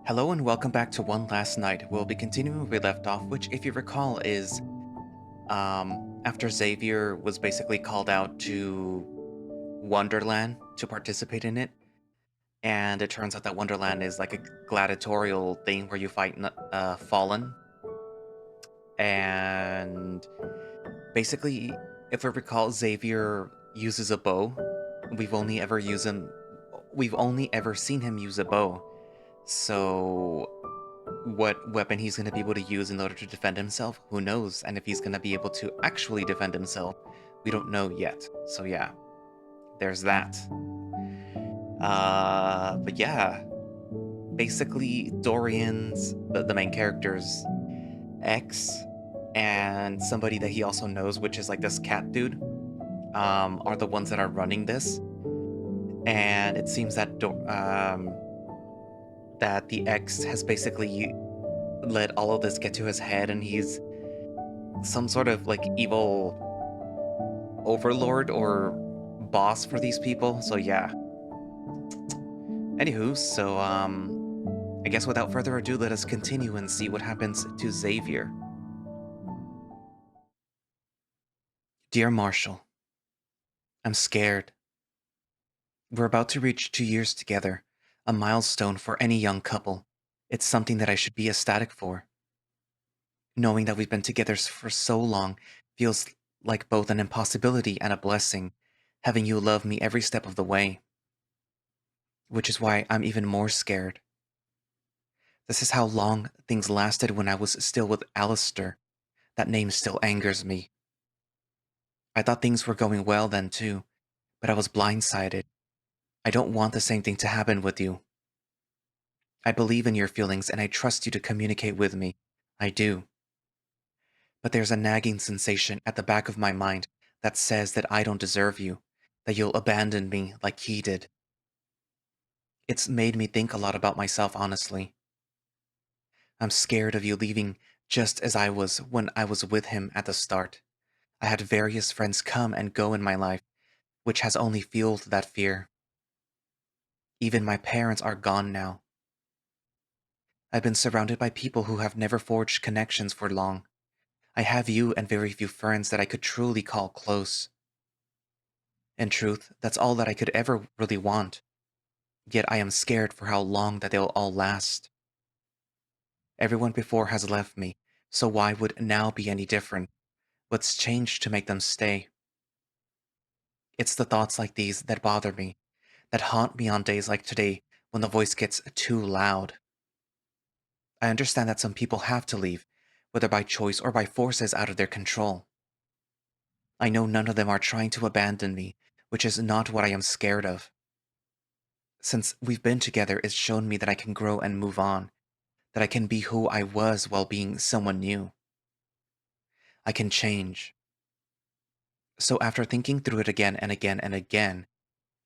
Hello and welcome back to One Last Night. We'll be continuing where we left off, which, if you recall, is after Xavier was basically called out to Wonderland to participate in it, and it turns out that Wonderland is like a gladiatorial thing where you fight Fallen, and basically, if we recall, Xavier uses a bow. We've only ever used him. We've only ever seen him use a bow. So what weapon he's going to be able to use in order to defend himself, who knows? And if he's going to be able to actually defend himself, we don't know yet. So yeah, there's that. But yeah, basically Dorian's the main character's ex and somebody that he also knows, which is like this cat dude, are the ones that are running this. And it seems that that the ex has basically let all of this get to his head, and he's some sort of like evil overlord or boss for these people. So yeah. Anywho, I guess without further ado, let us continue and see what happens to Xavier. Dear Marshall, I'm scared. We're about to reach 2 years together, a milestone for any young couple. It's something that I should be ecstatic for. Knowing that we've been together for so long feels like both an impossibility and a blessing, having you love me every step of the way. Which is why I'm even more scared. This is how long things lasted when I was still with Alistair. That name still angers me. I thought things were going well then too, but I was blindsided. I don't want the same thing to happen with you. I believe in your feelings and I trust you to communicate with me. I do. But there's a nagging sensation at the back of my mind that says that I don't deserve you, that you'll abandon me like he did. It's made me think a lot about myself, honestly. I'm scared of you leaving just as I was when I was with him at the start. I had various friends come and go in my life, which has only fueled that fear. Even my parents are gone now. I've been surrounded by people who have never forged connections for long. I have you and very few friends that I could truly call close. In truth, that's all that I could ever really want. Yet I am scared for how long that they'll all last. Everyone before has left me, so why would now be any different? What's changed to make them stay? It's the thoughts like these that bother me, that haunt me on days like today when the voice gets too loud. I understand that some people have to leave, whether by choice or by forces out of their control. I know none of them are trying to abandon me, which is not what I am scared of. Since we've been together, it's shown me that I can grow and move on, that I can be who I was while being someone new. I can change. So after thinking through it again and again and again,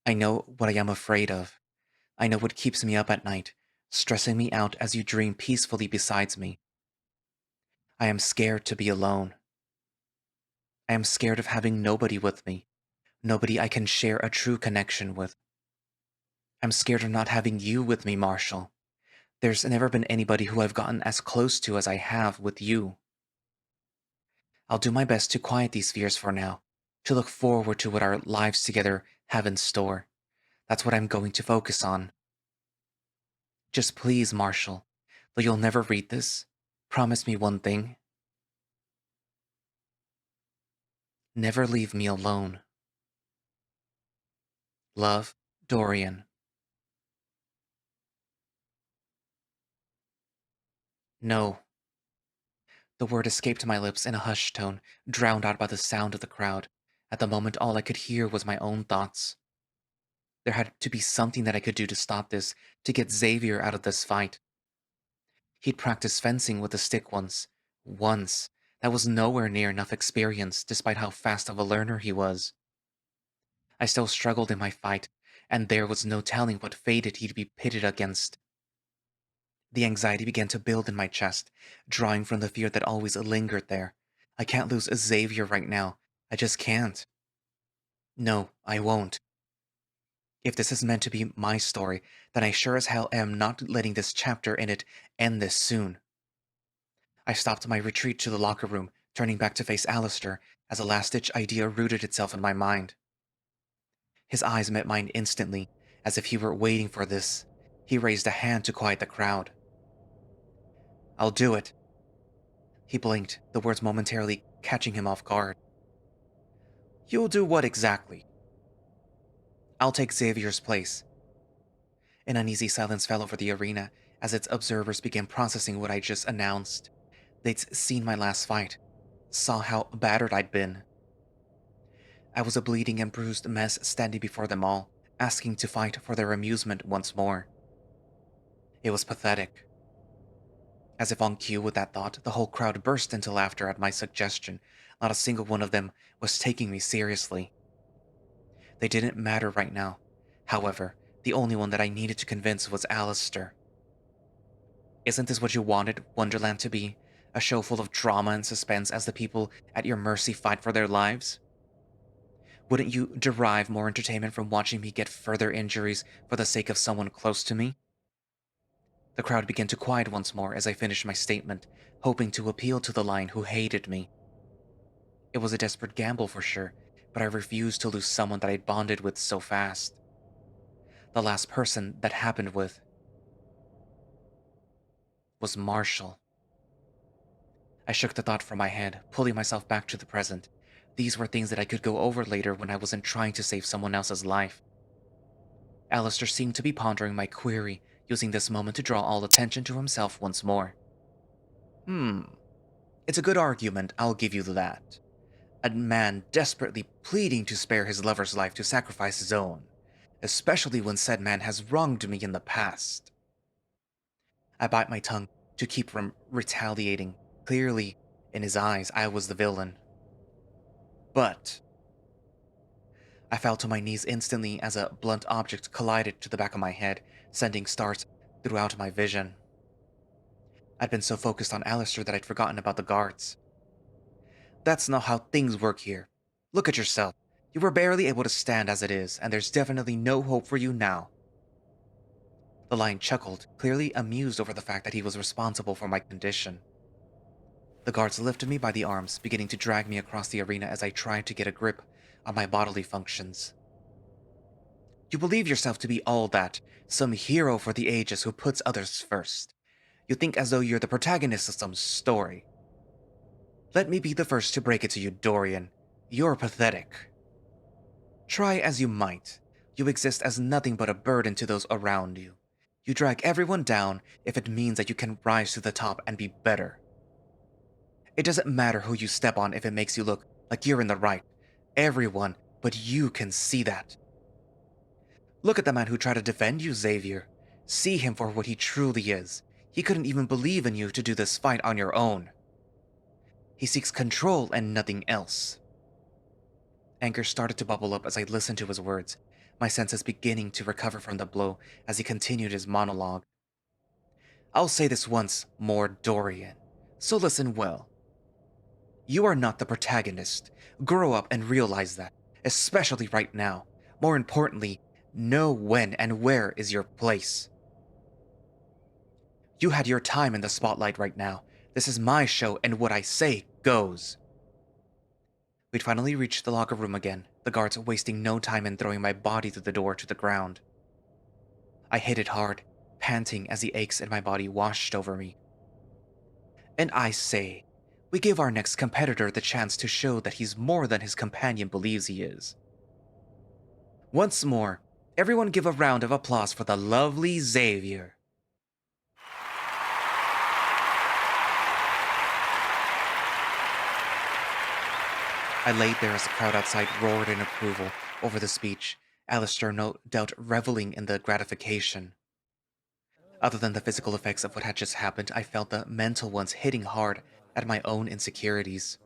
I know what I am afraid of. I know what keeps me up at night, stressing me out as you dream peacefully beside me. I am scared to be alone. I am scared of having nobody with me, nobody I can share a true connection with. I'm scared of not having you with me, Marshall. There's never been anybody who I've gotten as close to as I have with you. I'll do my best to quiet these fears for now, to look forward to what our lives together have in store. That's what I'm going to focus on. Just please, Marshall, though you'll never read this, promise me one thing. Never leave me alone. Love, Dorian. No. The word escaped my lips in a hushed tone, drowned out by the sound of the crowd. At the moment, all I could hear was my own thoughts. There had to be something that I could do to stop this, to get Xavier out of this fight. He'd practiced fencing with a stick once. Once. That was nowhere near enough experience, despite how fast of a learner he was. I still struggled in my fight, and there was no telling what fated he'd be pitted against. The anxiety began to build in my chest, drawing from the fear that always lingered there. I can't lose Xavier right now. I just can't. No, I won't. If this is meant to be my story, then I sure as hell am not letting this chapter in it end this soon. I stopped my retreat to the locker room, turning back to face Alistair as a last-ditch idea rooted itself in my mind. His eyes met mine instantly, as if he were waiting for this. He raised a hand to quiet the crowd. "I'll do it." He blinked, the words momentarily catching him off guard. "You'll do what exactly?" "I'll take Xavier's place." An uneasy silence fell over the arena as its observers began processing what I just announced. They'd seen my last fight, saw how battered I'd been. I was a bleeding and bruised mess standing before them all, asking to fight for their amusement once more. It was pathetic. As if on cue with that thought, the whole crowd burst into laughter at my suggestion. Not a single one of them was taking me seriously. They didn't matter right now. However, the only one that I needed to convince was Alistair. Isn't this what you wanted Wonderland to be? A show full of drama and suspense as the people at your mercy fight for their lives? Wouldn't you derive more entertainment from watching me get further injuries for the sake of someone close to me? The crowd began to quiet once more as I finished my statement, hoping to appeal to the lion who hated me. It was a desperate gamble for sure, but I refused to lose someone that I'd bonded with so fast. The last person that happened with was Marshall. I shook the thought from my head, pulling myself back to the present. These were things that I could go over later when I wasn't trying to save someone else's life. Alistair seemed to be pondering my query, using this moment to draw all attention to himself once more. It's a good argument, I'll give you that. A man desperately pleading to spare his lover's life to sacrifice his own, especially when said man has wronged me in the past. I bite my tongue to keep from retaliating. Clearly, in his eyes, I was the villain. But I fell to my knees instantly as a blunt object collided to the back of my head, sending stars throughout my vision. I'd been so focused on Alistair that I'd forgotten about the guards. That's not how things work here. Look at yourself. You were barely able to stand as it is, and there's definitely no hope for you now. The lion chuckled, clearly amused over the fact that he was responsible for my condition. The guards lifted me by the arms, beginning to drag me across the arena as I tried to get a grip on my bodily functions. You believe yourself to be all that, some hero for the ages who puts others first. You think as though you're the protagonist of some story. Let me be the first to break it to you, Dorian. You're pathetic. Try as you might, you exist as nothing but a burden to those around you. You drag everyone down if it means that you can rise to the top and be better. It doesn't matter who you step on if it makes you look like you're in the right. Everyone but you can see that. Look at the man who tried to defend you, Xavier. See him for what he truly is. He couldn't even believe in you to do this fight on your own. He seeks control and nothing else. Anger started to bubble up as I listened to his words, my senses beginning to recover from the blow as he continued his monologue. I'll say this once more, Dorian, so listen well. You are not the protagonist. Grow up and realize that, especially right now. More importantly, know when and where is your place. You had your time in the spotlight right now. This is my show, and what I say goes. We'd finally reached the locker room again, the guards wasting no time in throwing my body through the door to the ground. I hit it hard, panting as the aches in my body washed over me. And I say, we give our next competitor the chance to show that he's more than his companion believes he is. Once more, everyone give a round of applause for the lovely Xavier. I laid there as the crowd outside roared in approval over the speech, Alistair no doubt reveling in the gratification. Other than the physical effects of what had just happened, I felt the mental ones hitting hard at my own insecurities.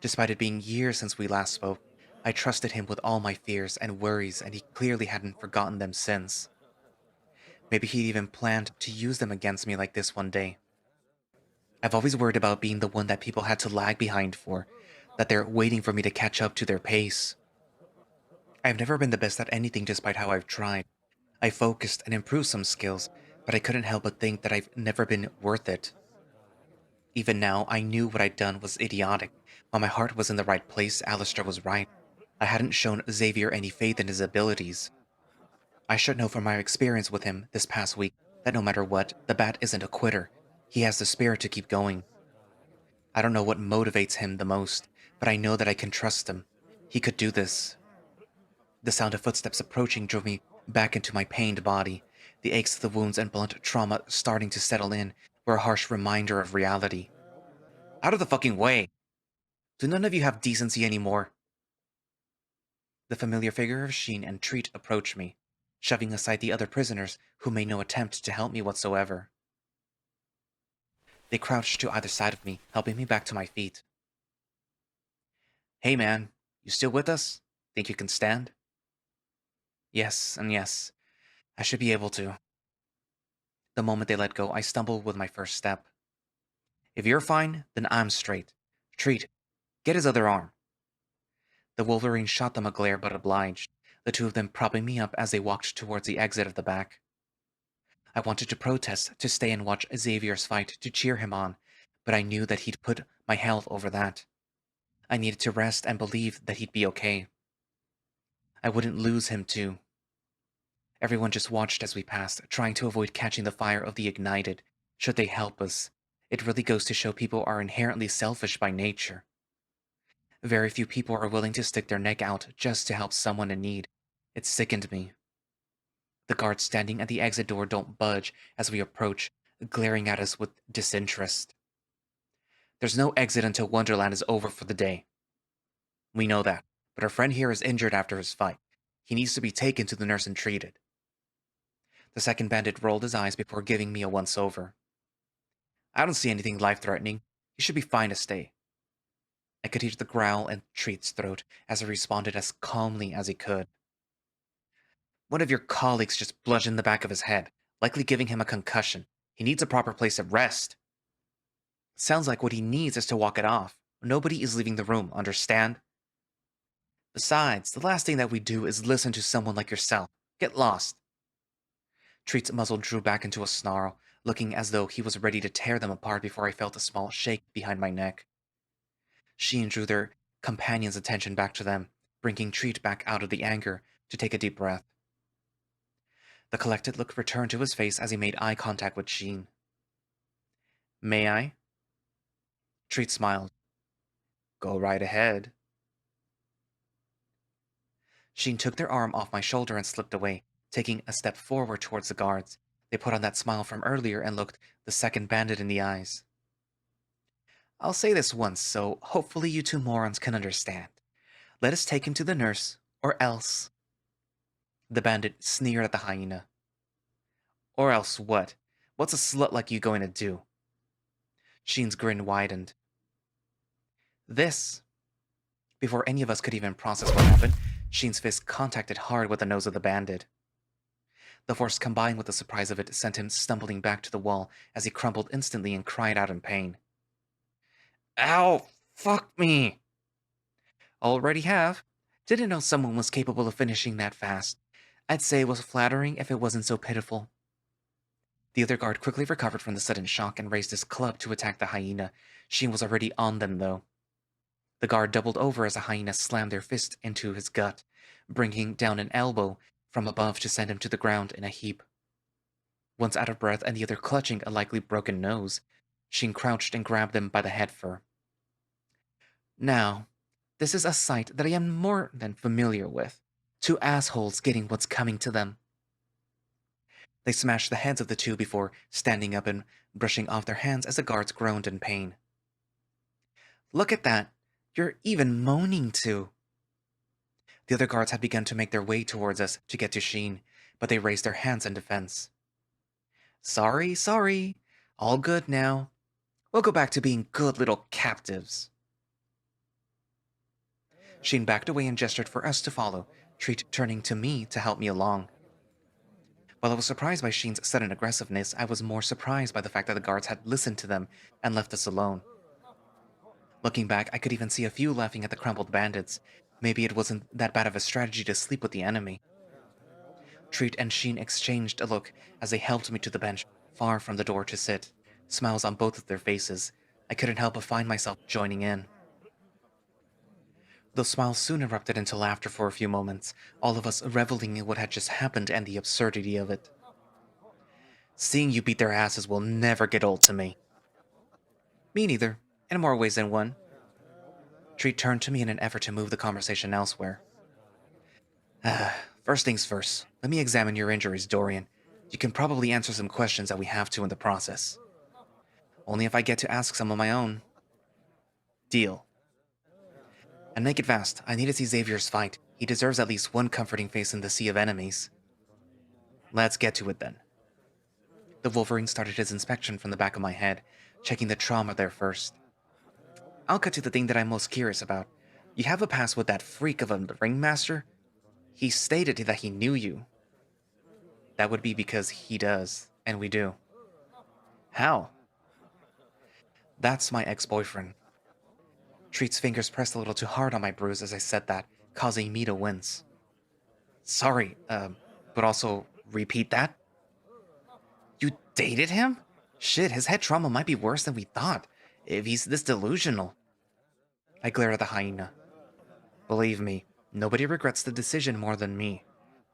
Despite it being years since we last spoke, I trusted him with all my fears and worries, and he clearly hadn't forgotten them since. Maybe he'd even planned to use them against me like this one day. I've always worried about being the one that people had to lag behind for, that they're waiting for me to catch up to their pace. I've never been the best at anything despite how I've tried. I focused and improved some skills, but I couldn't help but think that I've never been worth it. Even now, I knew what I'd done was idiotic. While my heart was in the right place, Alistair was right. I hadn't shown Xavier any faith in his abilities. I should know from my experience with him this past week that no matter what, the bat isn't a quitter. He has the spirit to keep going. I don't know what motivates him the most, but I know that I can trust him. He could do this. The sound of footsteps approaching drove me back into my pained body. The aches of the wounds and blunt trauma starting to settle in were a harsh reminder of reality. Out of the fucking way! Do none of you have decency anymore? The familiar figure of Sheen and Treat approached me, shoving aside the other prisoners who made no attempt to help me whatsoever. They crouched to either side of me, helping me back to my feet. Hey man, you still with us? Think you can stand? Yes, and yes. I should be able to. The moment they let go, I stumbled with my first step. If you're fine, then I'm straight. Treat, get his other arm. The Wolverine shot them a glare but obliged, the two of them propping me up as they walked towards the exit of the back. I wanted to protest, to stay and watch Xavier's fight, to cheer him on, but I knew that he'd put my health over that. I needed to rest and believe that he'd be okay. I wouldn't lose him too. Everyone just watched as we passed, trying to avoid catching the fire of the ignited. Should they help us? It really goes to show people are inherently selfish by nature. Very few people are willing to stick their neck out just to help someone in need. It sickened me. The guards standing at the exit door don't budge as we approach, glaring at us with disinterest. There's no exit until Wonderland is over for the day. We know that, but our friend here is injured after his fight. He needs to be taken to the nurse and treated. The second bandit rolled his eyes before giving me a once-over. I don't see anything life-threatening. He should be fine to stay. I could hear the growl in Treat's throat as he responded as calmly as he could. One of your colleagues just bludgeoned the back of his head, likely giving him a concussion. He needs a proper place of rest. Sounds like what he needs is to walk it off. Nobody is leaving the room, understand? Besides, the last thing that we do is listen to someone like yourself. Get lost. Treat's muzzle drew back into a snarl, looking as though he was ready to tear them apart before I felt a small shake behind my neck. Sheen drew their companion's attention back to them, bringing Treat back out of the anger to take a deep breath. The collected look returned to his face as he made eye contact with Sheen. May I? Treat smiled. Go right ahead. Sheen took their arm off my shoulder and slipped away, taking a step forward towards the guards. They put on that smile from earlier and looked the second bandit in the eyes. I'll say this once, so hopefully you two morons can understand. Let us take him to the nurse, or else... The bandit sneered at the hyena. Or else what? What's a slut like you going to do? Sheen's grin widened. This. Before any of us could even process what happened, Sheen's fist contacted hard with the nose of the bandit. The force combined with the surprise of it sent him stumbling back to the wall as he crumpled instantly and cried out in pain. Ow! Fuck me! Already have. Didn't know someone was capable of finishing that fast. I'd say it was flattering if it wasn't so pitiful. The other guard quickly recovered from the sudden shock and raised his club to attack the hyena. Sheen was already on them, though. The guard doubled over as the hyena slammed their fist into his gut, bringing down an elbow from above to send him to the ground in a heap. Once out of breath and the other clutching a likely broken nose, Sheen crouched and grabbed them by the head fur. Now, this is a sight that I am more than familiar with. Two assholes getting what's coming to them. They smashed the heads of the two before standing up and brushing off their hands as the guards groaned in pain. Look at that! You're even moaning too! The other guards had begun to make their way towards us to get to Sheen, but they raised their hands in defense. Sorry, sorry. All good now. We'll go back to being good little captives. Sheen backed away and gestured for us to follow, Treat turning to me to help me along. While I was surprised by Sheen's sudden aggressiveness, I was more surprised by the fact that the guards had listened to them and left us alone. Looking back, I could even see a few laughing at the crumpled bandits. Maybe it wasn't that bad of a strategy to sleep with the enemy. Treat and Sheen exchanged a look as they helped me to the bench, far from the door to sit, smiles on both of their faces. I couldn't help but find myself joining in. Those smiles soon erupted into laughter for a few moments, all of us reveling in what had just happened and the absurdity of it. Seeing you beat their asses will never get old to me. Me neither, in more ways than one. Treat turned to me in an effort to move the conversation elsewhere. First things first, let me examine your injuries, Dorian. You can probably answer some questions that we have to in the process. Only if I get to ask some of my own. Deal. And make it fast, I need to see Xavier's fight. He deserves at least one comforting face in the sea of enemies. Let's get to it then. The Wolverine started his inspection from the back of my head, checking the trauma there first. I'll cut to the thing that I'm most curious about. You have a past with that freak of a ringmaster? He stated that he knew you. That would be because he does, and we do. How? That's my ex-boyfriend. Treat's fingers pressed a little too hard on my bruise as I said that, causing me to wince. Sorry, but also, repeat that? You dated him? Shit, his head trauma might be worse than we thought, if he's this delusional. I glared at the hyena. Believe me, nobody regrets the decision more than me.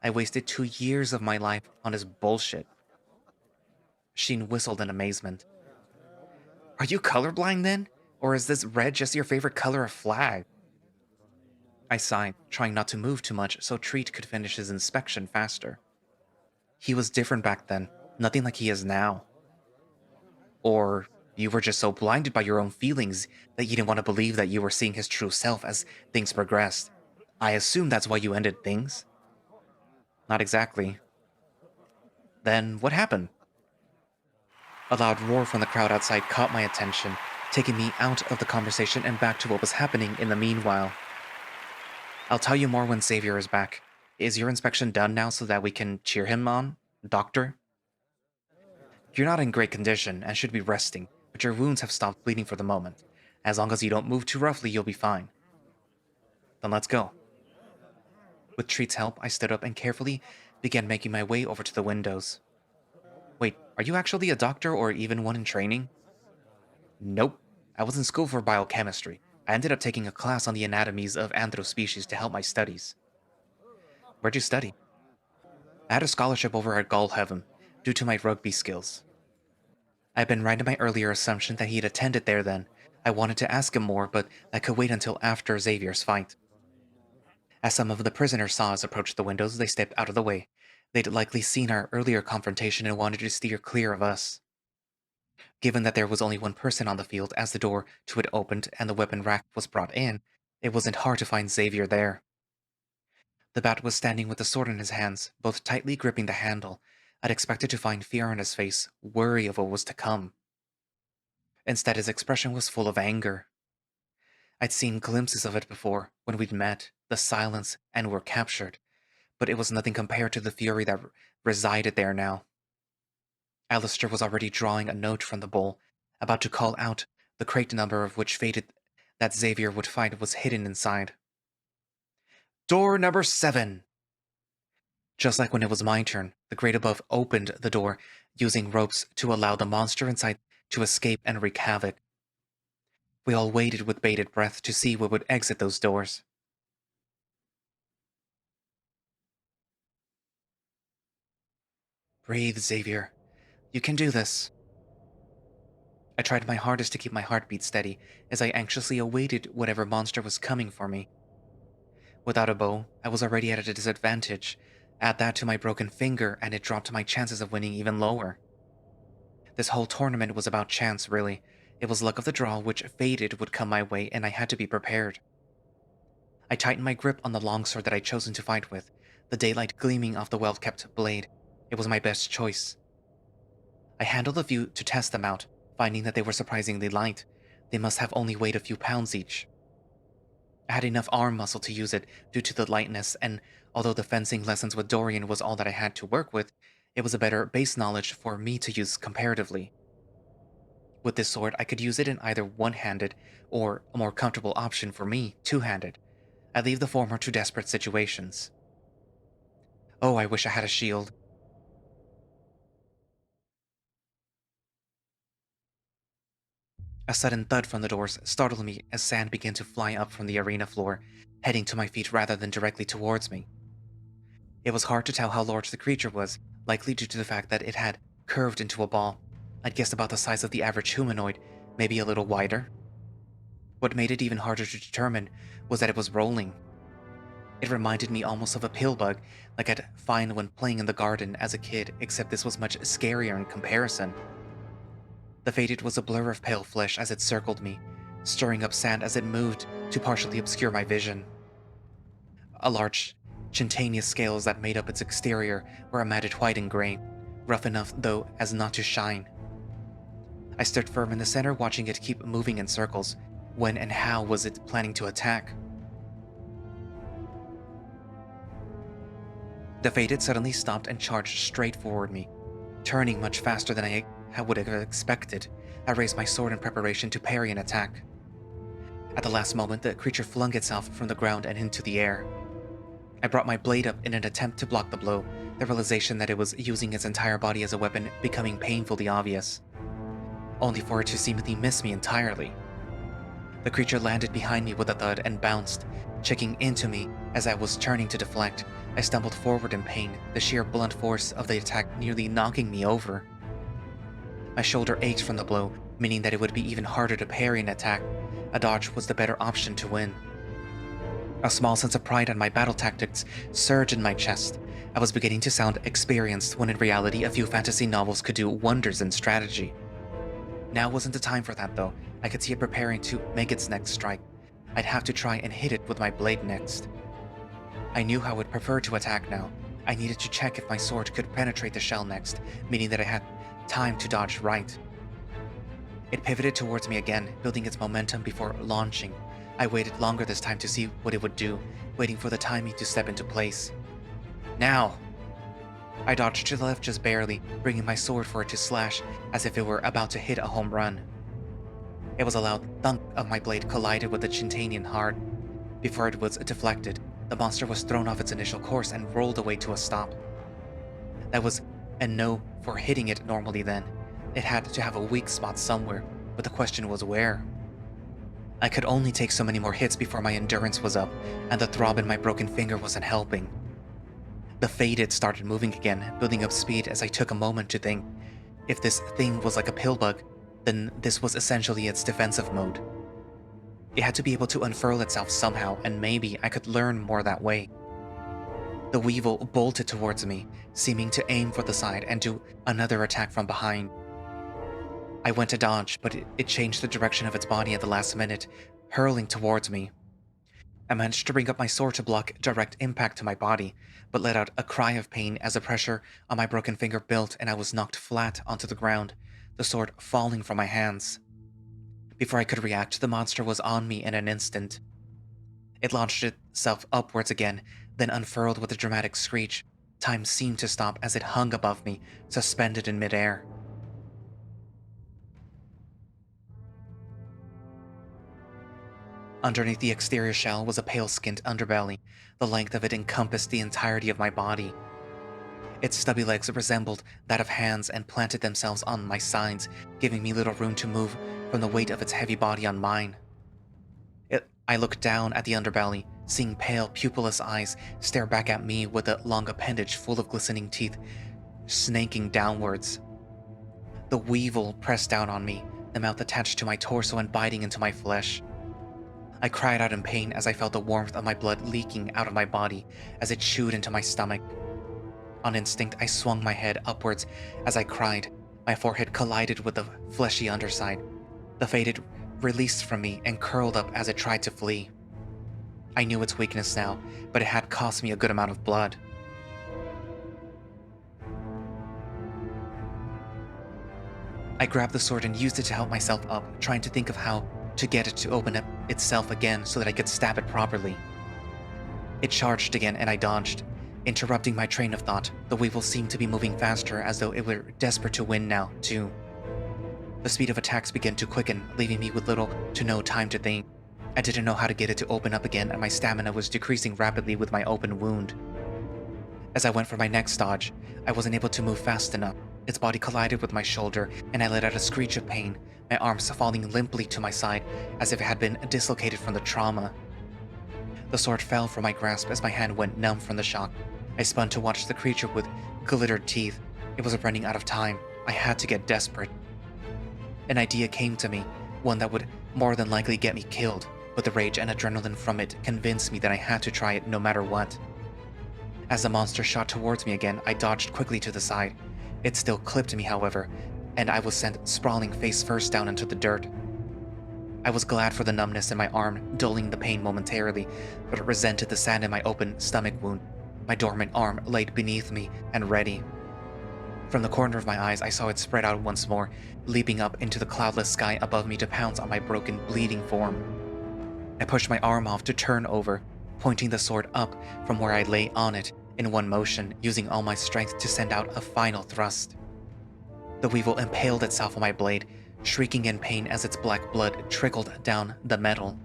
I wasted 2 years of my life on his bullshit. Sheen whistled in amazement. Are you colorblind then? Or is this red just your favorite color of flag? I sighed, trying not to move too much so Treat could finish his inspection faster. He was different back then, nothing like he is now. Or you were just so blinded by your own feelings that you didn't want to believe that you were seeing his true self as things progressed. I assume that's why you ended things? Not exactly. Then what happened? A loud roar from the crowd outside caught my attention, taking me out of the conversation and back to what was happening in the meanwhile. I'll tell you more when Xavier is back. Is your inspection done now so that we can cheer him on, Doctor? You're not in great condition and should be resting, but your wounds have stopped bleeding for the moment. As long as you don't move too roughly, you'll be fine. Then let's go. With Treat's help, I stood up and carefully began making my way over to the windows. Wait, are you actually a doctor or even one in training? Nope. I was in school for biochemistry. I ended up taking a class on the anatomies of anthro-species to help my studies. Where'd you study? I had a scholarship over at Galhaven, due to my rugby skills. I'd been right in my earlier assumption that he'd attended there then. I wanted to ask him more, but that could wait until after Xavier's fight. As some of the prisoners saw us approach the windows, they stepped out of the way. They'd likely seen our earlier confrontation and wanted to steer clear of us. Given that there was only one person on the field as the door to it opened and the weapon rack was brought in, it wasn't hard to find Xavier there. The bat was standing with the sword in his hands, both tightly gripping the handle. I'd expected to find fear on his face, worry of what was to come. Instead, his expression was full of anger. I'd seen glimpses of it before, when we'd met, the silence, and were captured, but it was nothing compared to the fury that resided there now. Alistair was already drawing a note from the bowl, about to call out, the crate number of which fated that Xavier would find was hidden inside. Door number 7! Just like when it was my turn, the grate above opened the door, using ropes to allow the monster inside to escape and wreak havoc. We all waited with bated breath to see what would exit those doors. Breathe, Xavier. You can do this. I tried my hardest to keep my heartbeat steady as I anxiously awaited whatever monster was coming for me. Without a bow, I was already at a disadvantage. Add that to my broken finger, and it dropped my chances of winning even lower. This whole tournament was about chance, really. It was luck of the draw which fated would come my way, and I had to be prepared. I tightened my grip on the longsword that I'd chosen to fight with, the daylight gleaming off the well-kept blade. It was my best choice. I handled a few to test them out, finding that they were surprisingly light. They must have only weighed a few pounds each. I had enough arm muscle to use it due to the lightness, and although the fencing lessons with Dorian was all that I had to work with, it was a better base knowledge for me to use comparatively. With this sword, I could use it in either one-handed, or, a more comfortable option for me, two-handed. I leave the former to desperate situations. Oh, I wish I had a shield. A sudden thud from the doors startled me as sand began to fly up from the arena floor, heading to my feet rather than directly towards me. It was hard to tell how large the creature was, likely due to the fact that it had curved into a ball. I'd guessed about the size of the average humanoid, maybe a little wider. What made it even harder to determine was that it was rolling. It reminded me almost of a pill bug, like I'd find when playing in the garden as a kid, except this was much scarier in comparison. The faded was a blur of pale flesh as it circled me, stirring up sand as it moved to partially obscure my vision. A large, chitinous scales that made up its exterior were a matted white and gray, rough enough though as not to shine. I stood firm in the center watching it keep moving in circles. When and how was it planning to attack? The faded suddenly stopped and charged straight forward me, turning much faster than I would have expected. I raised my sword in preparation to parry an attack. At the last moment, the creature flung itself from the ground and into the air. I brought my blade up in an attempt to block the blow, the realization that it was using its entire body as a weapon becoming painfully obvious, only for it to seemingly miss me entirely. The creature landed behind me with a thud and bounced, checking into me as I was turning to deflect. I stumbled forward in pain, the sheer blunt force of the attack nearly knocking me over. My shoulder ached from the blow, meaning that it would be even harder to parry an attack. A dodge was the better option to win. A small sense of pride in my battle tactics surged in my chest. I was beginning to sound experienced when in reality a few fantasy novels could do wonders in strategy. Now wasn't the time for that though. I could see it preparing to make its next strike. I'd have to try and hit it with my blade next. I knew how it preferred to attack now. I needed to check if my sword could penetrate the shell next, meaning that I had time to dodge right. It pivoted towards me again, building its momentum before launching. I waited longer this time to see what it would do, waiting for the timing to step into place. Now! I dodged to the left just barely, bringing my sword for it to slash as if it were about to hit a home run. It was a loud thunk of my blade collided with the chintanian hard. Before it was deflected, the monster was thrown off its initial course and rolled away to a stop. That was a no for hitting it normally then. It had to have a weak spot somewhere, but the question was where. I could only take so many more hits before my endurance was up, and the throb in my broken finger wasn't helping. The faded started moving again, building up speed as I took a moment to think. If this thing was like a pill bug, then this was essentially its defensive mode. It had to be able to unfurl itself somehow, and maybe I could learn more that way. The weevil bolted towards me, seeming to aim for the side and do another attack from behind. I went to dodge, but it changed the direction of its body at the last minute, hurling towards me. I managed to bring up my sword to block direct impact to my body, but let out a cry of pain as the pressure on my broken finger built and I was knocked flat onto the ground, the sword falling from my hands. Before I could react, the monster was on me in an instant. It launched itself upwards again, then unfurled with a dramatic screech. Time seemed to stop as it hung above me, suspended in midair. Underneath the exterior shell was a pale-skinned underbelly. The length of it encompassed the entirety of my body. Its stubby legs resembled that of hands and planted themselves on my sides, giving me little room to move from the weight of its heavy body on mine. I looked down at the underbelly, seeing pale, pupilless eyes stare back at me with a long appendage full of glistening teeth, snaking downwards. The weevil pressed down on me, the mouth attached to my torso and biting into my flesh. I cried out in pain as I felt the warmth of my blood leaking out of my body as it chewed into my stomach. On instinct, I swung my head upwards as I cried. My forehead collided with the fleshy underside. The faded released from me and curled up as it tried to flee. I knew its weakness now, but it had cost me a good amount of blood. I grabbed the sword and used it to help myself up, trying to think of how to get it to open up itself again so that I could stab it properly. It charged again and I dodged. Interrupting my train of thought, the weevil seemed to be moving faster as though it were desperate to win now, too. The speed of attacks began to quicken, leaving me with little to no time to think. I didn't know how to get it to open up again, and my stamina was decreasing rapidly with my open wound. As I went for my next dodge, I wasn't able to move fast enough. Its body collided with my shoulder, and I let out a screech of pain, my arms falling limply to my side as if it had been dislocated from the trauma. The sword fell from my grasp as my hand went numb from the shock. I spun to watch the creature with glittered teeth. It was running out of time. I had to get desperate. An idea came to me, one that would more than likely get me killed, but the rage and adrenaline from it convinced me that I had to try it no matter what. As the monster shot towards me again, I dodged quickly to the side. It still clipped me, however, and I was sent sprawling face first down into the dirt. I was glad for the numbness in my arm, dulling the pain momentarily, but resented the sand in my open stomach wound. My dormant arm laid beneath me and ready. From the corner of my eyes, I saw it spread out once more, leaping up into the cloudless sky above me to pounce on my broken, bleeding form. I pushed my arm off to turn over, pointing the sword up from where I lay on it, in one motion, using all my strength to send out a final thrust. The weevil impaled itself on my blade, shrieking in pain as its black blood trickled down the metal.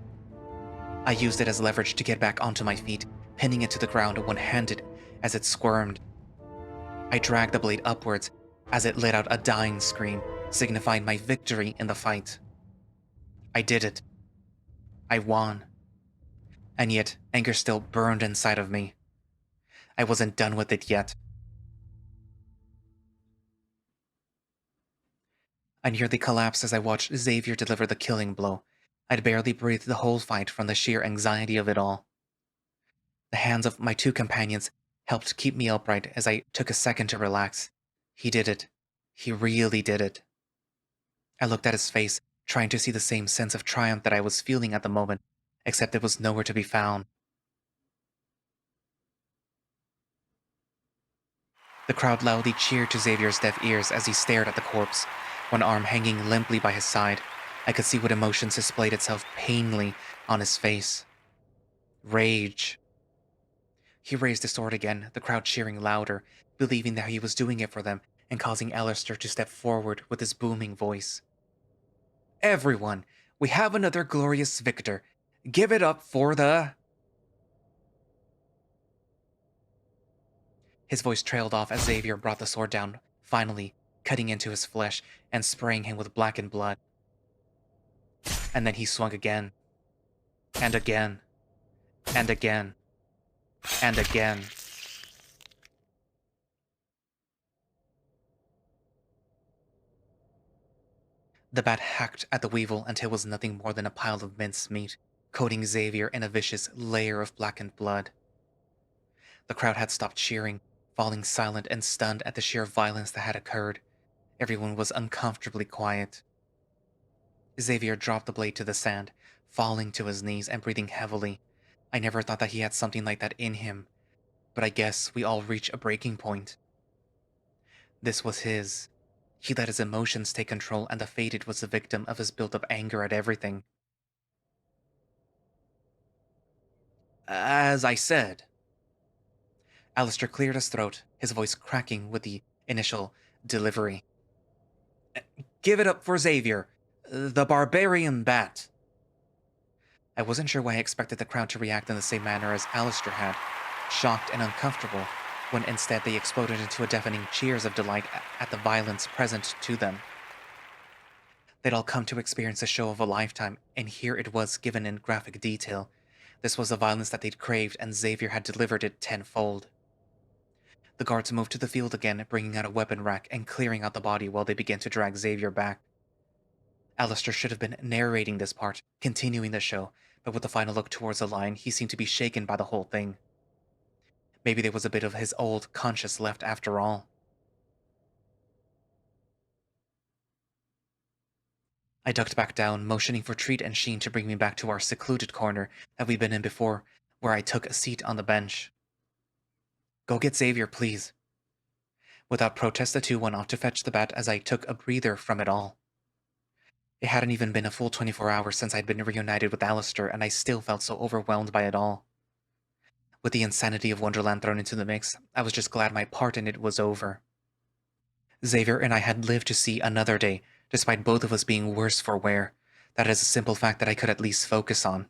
I used it as leverage to get back onto my feet, pinning it to the ground one-handed as it squirmed. I dragged the blade upwards as it let out a dying scream, signifying my victory in the fight. I did it. I won. And yet, anger still burned inside of me. I wasn't done with it yet. I nearly collapsed as I watched Xavier deliver the killing blow. I'd barely breathed the whole fight from the sheer anxiety of it all. The hands of my two companions helped keep me upright as I took a second to relax. He did it. He really did it. I looked at his face, trying to see the same sense of triumph that I was feeling at the moment, except it was nowhere to be found. The crowd loudly cheered to Xavier's deaf ears as he stared at the corpse, one arm hanging limply by his side. I could see what emotions displayed itself painfully on his face. Rage. He raised his sword again, the crowd cheering louder, believing that he was doing it for them and causing Alistair to step forward with his booming voice. Everyone, we have another glorious victor. Give it up for the... His voice trailed off as Xavier brought the sword down, finally cutting into his flesh and spraying him with blackened blood. And then he swung again. And again. And again. And again. The bat hacked at the weevil until it was nothing more than a pile of minced meat, coating Xavier in a vicious layer of blackened blood. The crowd had stopped cheering, falling silent and stunned at the sheer violence that had occurred. Everyone was uncomfortably quiet. Xavier dropped the blade to the sand, falling to his knees and breathing heavily. I never thought that he had something like that in him, but I guess we all reach a breaking point. This was his. He let his emotions take control, and the fated was the victim of his built-up anger at everything. As I said, Alistair cleared his throat, his voice cracking with the initial delivery. Give it up for Xavier, the barbarian bat. I wasn't sure why I expected the crowd to react in the same manner as Alistair had, shocked and uncomfortable, when instead they exploded into a deafening cheers of delight at the violence present to them. They'd all come to experience a show of a lifetime, and here it was given in graphic detail. This was the violence that they'd craved, and Xavier had delivered it tenfold. The guards moved to the field again, bringing out a weapon rack and clearing out the body while they began to drag Xavier back. Alistair should have been narrating this part, continuing the show, but with the final look towards the line, he seemed to be shaken by the whole thing. Maybe there was a bit of his old conscience left after all. I ducked back down, motioning for Treat and Sheen to bring me back to our secluded corner that we'd been in before, where I took a seat on the bench. Go get Xavier, please. Without protest, the two went off to fetch the bat as I took a breather from it all. It hadn't even been a full 24 hours since I'd been reunited with Alistair, and I still felt so overwhelmed by it all. With the insanity of Wonderland thrown into the mix, I was just glad my part in it was over. Xavier and I had lived to see another day, despite both of us being worse for wear. That is a simple fact that I could at least focus on.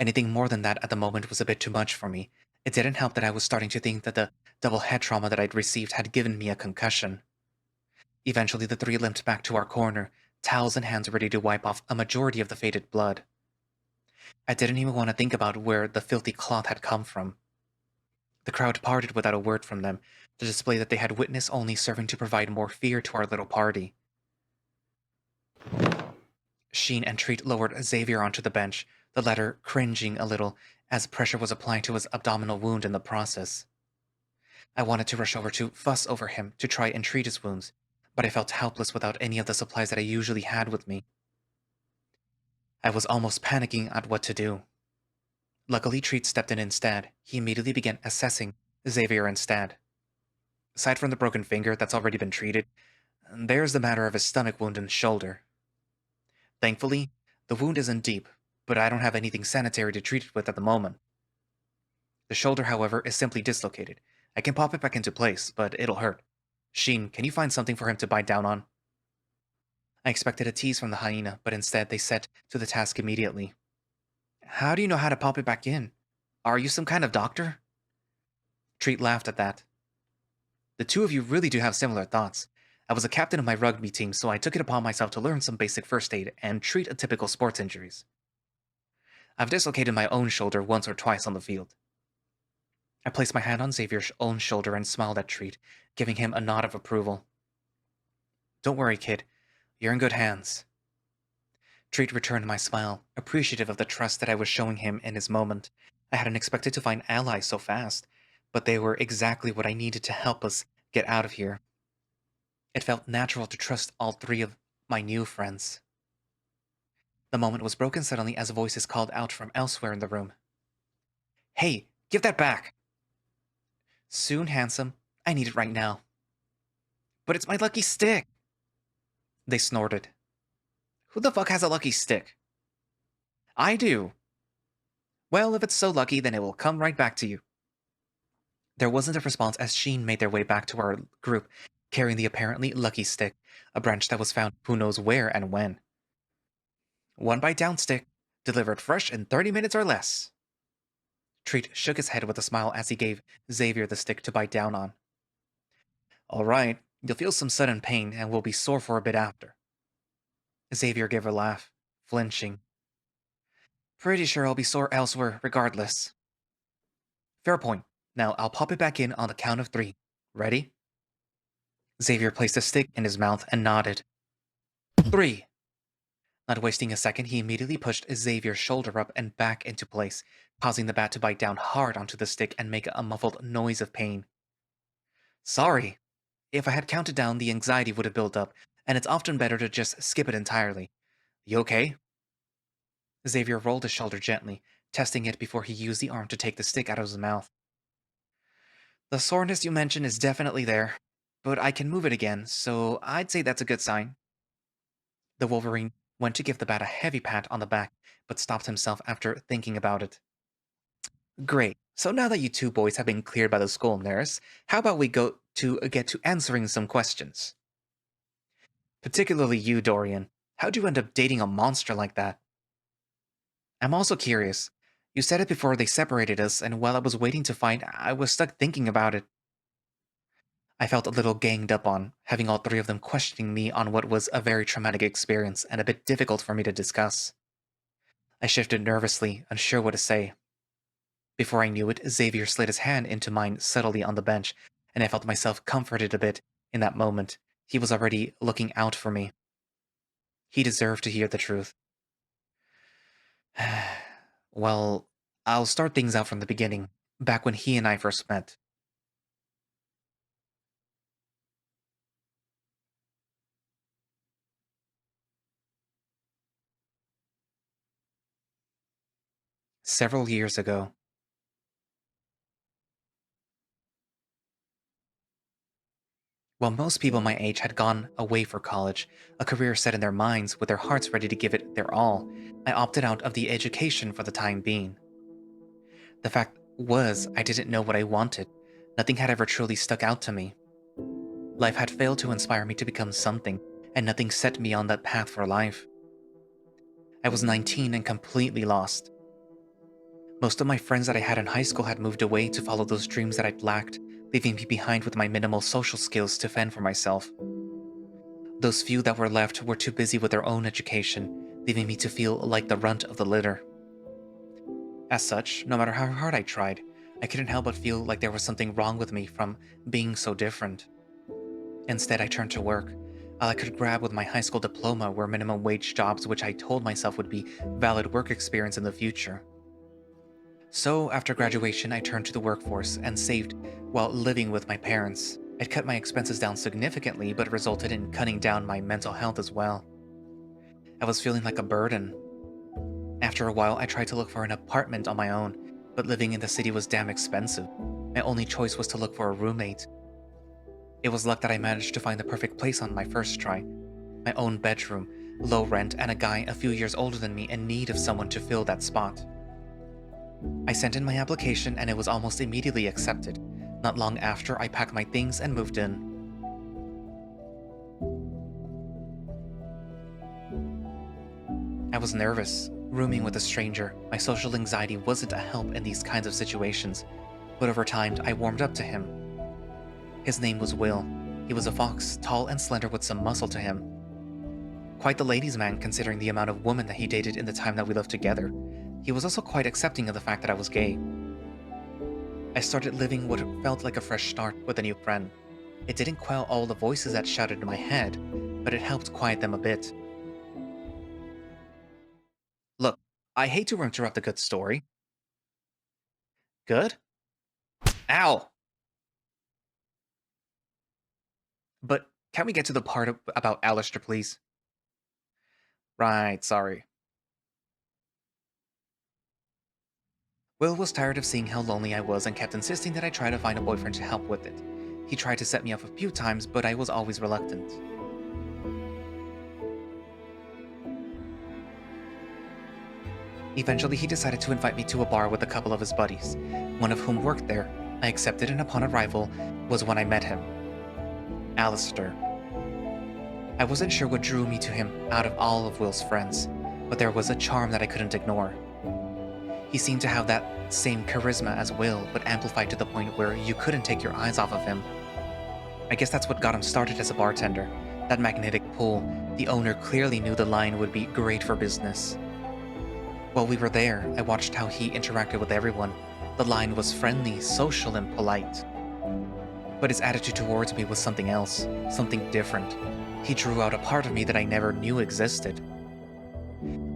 Anything more than that at the moment was a bit too much for me. It didn't help that I was starting to think that the double head trauma that I'd received had given me a concussion. Eventually, the three limped back to our corner, towels in hands ready to wipe off a majority of the faded blood. I didn't even want to think about where the filthy cloth had come from. The crowd parted without a word from them, the display that they had witnessed only serving to provide more fear to our little party. Sheen and Treat lowered Xavier onto the bench, the latter cringing a little as pressure was applied to his abdominal wound in the process. I wanted to rush over to fuss over him to try and treat his wounds, but I felt helpless without any of the supplies that I usually had with me. I was almost panicking at what to do. Luckily, Treat stepped in instead. He immediately began assessing Xavier instead. Aside from the broken finger that's already been treated, there's the matter of his stomach wound and shoulder. Thankfully, the wound isn't deep, but I don't have anything sanitary to treat it with at the moment. The shoulder, however, is simply dislocated. I can pop it back into place, but it'll hurt. Sheen, can you find something for him to bite down on? I expected a tease from the hyena, but instead they set to the task immediately. How do you know how to pop it back in? Are you some kind of doctor? Treat laughed at that. The two of you really do have similar thoughts. I was a captain of my rugby team, so I took it upon myself to learn some basic first aid and treat atypical sports injuries. I've dislocated my own shoulder once or twice on the field. I placed my hand on Xavier's own shoulder and smiled at Treat, giving him a nod of approval. Don't worry, kid. You're in good hands. Treat returned my smile, appreciative of the trust that I was showing him in his moment. I hadn't expected to find allies so fast, but they were exactly what I needed to help us get out of here. It felt natural to trust all three of my new friends. The moment was broken suddenly as voices called out from elsewhere in the room. Hey, give that back! Soon, handsome. I need it right now. But it's my lucky stick! They snorted. Who the fuck has a lucky stick? I do. Well, if it's so lucky, then it will come right back to you. There wasn't a response as Sheen made their way back to our group, carrying the apparently lucky stick, a branch that was found who knows where and when. One bite down stick, delivered fresh in 30 minutes or less. Treat shook his head with a smile as he gave Xavier the stick to bite down on. All right, you'll feel some sudden pain and will be sore for a bit after. Xavier gave a laugh, flinching. Pretty sure I'll be sore elsewhere regardless. Fair point. Now I'll pop it back in on the count of 3. Ready? Xavier placed a stick in his mouth and nodded. 3. Not wasting a second, he immediately pushed Xavier's shoulder up and back into place, causing the bat to bite down hard onto the stick and make a muffled noise of pain. Sorry. If I had counted down, the anxiety would have built up, and it's often better to just skip it entirely. You okay? Xavier rolled his shoulder gently, testing it before he used the arm to take the stick out of his mouth. The soreness you mentioned is definitely there, but I can move it again, so I'd say that's a good sign. The Wolverine went to give the bat a heavy pat on the back, but stopped himself after thinking about it. Great. So now that you two boys have been cleared by the school nurse, how about we get to answering some questions? Particularly you, Dorian. How'd you end up dating a monster like that? I'm also curious. You said it before they separated us, and while I was waiting to find, I was stuck thinking about it. I felt a little ganged up on, having all three of them questioning me on what was a very traumatic experience and a bit difficult for me to discuss. I shifted nervously, unsure what to say. Before I knew it, Xavier slid his hand into mine subtly on the bench, and I felt myself comforted a bit in that moment. He was already looking out for me. He deserved to hear the truth. Well, I'll start things out from the beginning, back when he and I first met. Several years ago. While most people my age had gone away for college, a career set in their minds with their hearts ready to give it their all, I opted out of the education for the time being. The fact was, I didn't know what I wanted. Nothing had ever truly stuck out to me. Life had failed to inspire me to become something, and nothing set me on that path for life. I was 19 and completely lost. Most of my friends that I had in high school had moved away to follow those dreams that I'd lacked, leaving me behind with my minimal social skills to fend for myself. Those few that were left were too busy with their own education, leaving me to feel like the runt of the litter. As such, no matter how hard I tried, I couldn't help but feel like there was something wrong with me from being so different. Instead, I turned to work. All I could grab with my high school diploma were minimum wage jobs, which I told myself would be valid work experience in the future. So, after graduation, I turned to the workforce and saved while living with my parents. It cut my expenses down significantly, but resulted in cutting down my mental health as well. I was feeling like a burden. After a while, I tried to look for an apartment on my own, but living in the city was damn expensive. My only choice was to look for a roommate. It was luck that I managed to find the perfect place on my first try. My own bedroom, low rent, and a guy a few years older than me in need of someone to fill that spot. I sent in my application and it was almost immediately accepted. Not long after, I packed my things and moved in. I was nervous, rooming with a stranger. My social anxiety wasn't a help in these kinds of situations, but over time, I warmed up to him. His name was Will. He was a fox, tall and slender with some muscle to him. Quite the ladies' man considering the amount of women that he dated in the time that we lived together. He was also quite accepting of the fact that I was gay. I started living what felt like a fresh start with a new friend. It didn't quell all the voices that shouted in my head, but it helped quiet them a bit. Look, I hate to interrupt a good story. Good? Ow! But can we get to the part about Alistair, please? Right, sorry. Will was tired of seeing how lonely I was and kept insisting that I try to find a boyfriend to help with it. He tried to set me up a few times, but I was always reluctant. Eventually, he decided to invite me to a bar with a couple of his buddies, one of whom worked there. I accepted, and upon arrival was when I met him. Alistair. I wasn't sure what drew me to him out of all of Will's friends, but there was a charm that I couldn't ignore. He seemed to have that same charisma as Will, but amplified to the point where you couldn't take your eyes off of him. I guess that's what got him started as a bartender. That magnetic pull, the owner clearly knew the line would be great for business. While we were there, I watched how he interacted with everyone. The line was friendly, social, and polite. But his attitude towards me was something else, something different. He drew out a part of me that I never knew existed.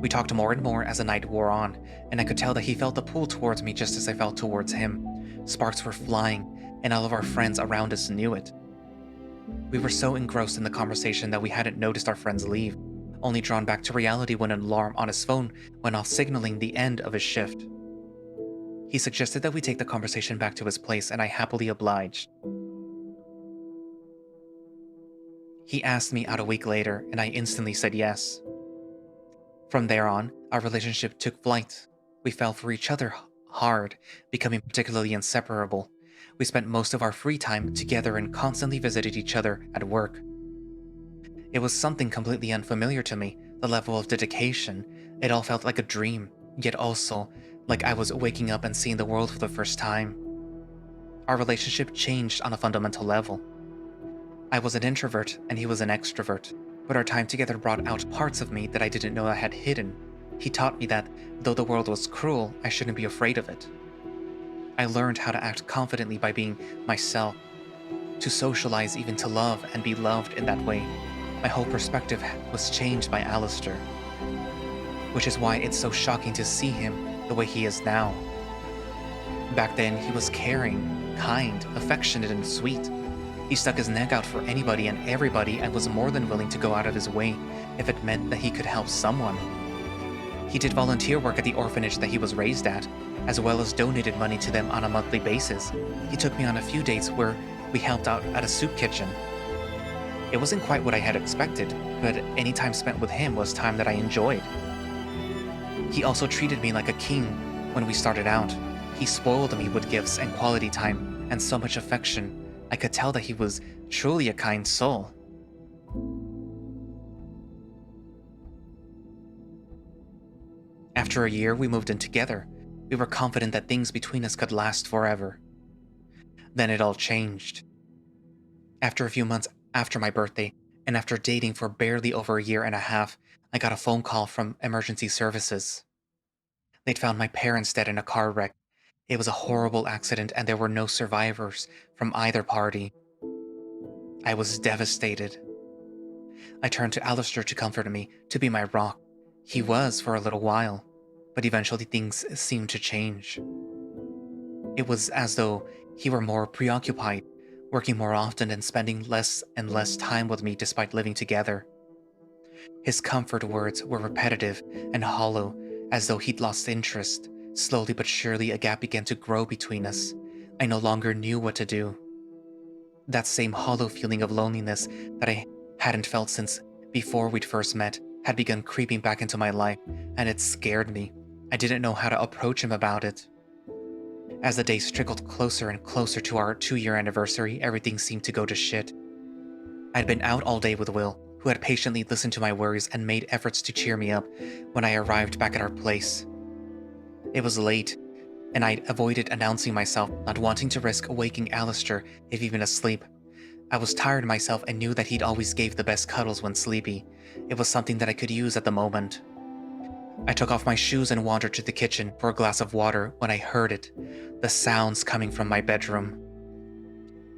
We talked more and more as the night wore on, and I could tell that he felt the pull towards me just as I felt towards him. Sparks were flying, and all of our friends around us knew it. We were so engrossed in the conversation that we hadn't noticed our friends leave, only drawn back to reality when an alarm on his phone went off signaling the end of his shift. He suggested that we take the conversation back to his place, and I happily obliged. He asked me out a week later, and I instantly said yes. From there on, our relationship took flight. We fell for each other hard, becoming particularly inseparable. We spent most of our free time together and constantly visited each other at work. It was something completely unfamiliar to me, the level of dedication. It all felt like a dream, yet also like I was waking up and seeing the world for the first time. Our relationship changed on a fundamental level. I was an introvert and he was an extrovert, but our time together brought out parts of me that I didn't know I had hidden. He taught me that, though the world was cruel, I shouldn't be afraid of it. I learned how to act confidently by being myself, to socialize, even to love and be loved in that way. My whole perspective was changed by Alistair, which is why it's so shocking to see him the way he is now. Back then, he was caring, kind, affectionate, and sweet. He stuck his neck out for anybody and everybody and was more than willing to go out of his way if it meant that he could help someone. He did volunteer work at the orphanage that he was raised at, as well as donated money to them on a monthly basis. He took me on a few dates where we helped out at a soup kitchen. It wasn't quite what I had expected, but any time spent with him was time that I enjoyed. He also treated me like a king when we started out. He spoiled me with gifts and quality time and so much affection. I could tell that he was truly a kind soul. After a year, we moved in together. We were confident that things between us could last forever. Then it all changed. After a few months after my birthday, and after dating for barely over a year and a half, I got a phone call from emergency services. They'd found my parents dead in a car wreck. It was a horrible accident, and there were no survivors from either party. I was devastated. I turned to Alistair to comfort me, to be my rock. He was for a little while, but eventually things seemed to change. It was as though he were more preoccupied, working more often and spending less and less time with me despite living together. His comfort words were repetitive and hollow, as though he'd lost interest. Slowly but surely, a gap began to grow between us. I no longer knew what to do. That same hollow feeling of loneliness that I hadn't felt since before we'd first met had begun creeping back into my life, and it scared me. I didn't know how to approach him about it. As the days trickled closer and closer to our 2-year anniversary, everything seemed to go to shit. I'd been out all day with Will, who had patiently listened to my worries and made efforts to cheer me up when I arrived back at our place. It was late, and I'd avoided announcing myself, not wanting to risk waking Alistair if even asleep. I was tired myself and knew that he'd always gave the best cuddles when sleepy. It was something that I could use at the moment. I took off my shoes and wandered to the kitchen for a glass of water when I heard it, the sounds coming from my bedroom.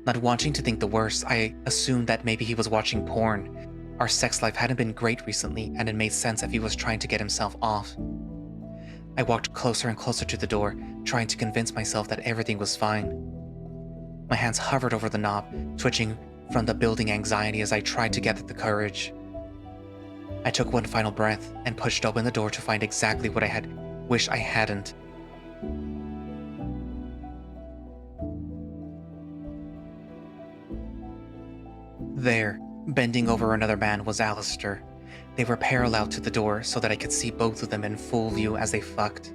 Not wanting to think the worst, I assumed that maybe he was watching porn. Our sex life hadn't been great recently, and it made sense if he was trying to get himself off. I walked closer and closer to the door, trying to convince myself that everything was fine. My hands hovered over the knob, twitching from the building anxiety as I tried to gather the courage. I took one final breath and pushed open the door to find exactly what I had wished I hadn't. There, bending over another man, was Alistair. They were parallel to the door so that I could see both of them in full view as they fucked.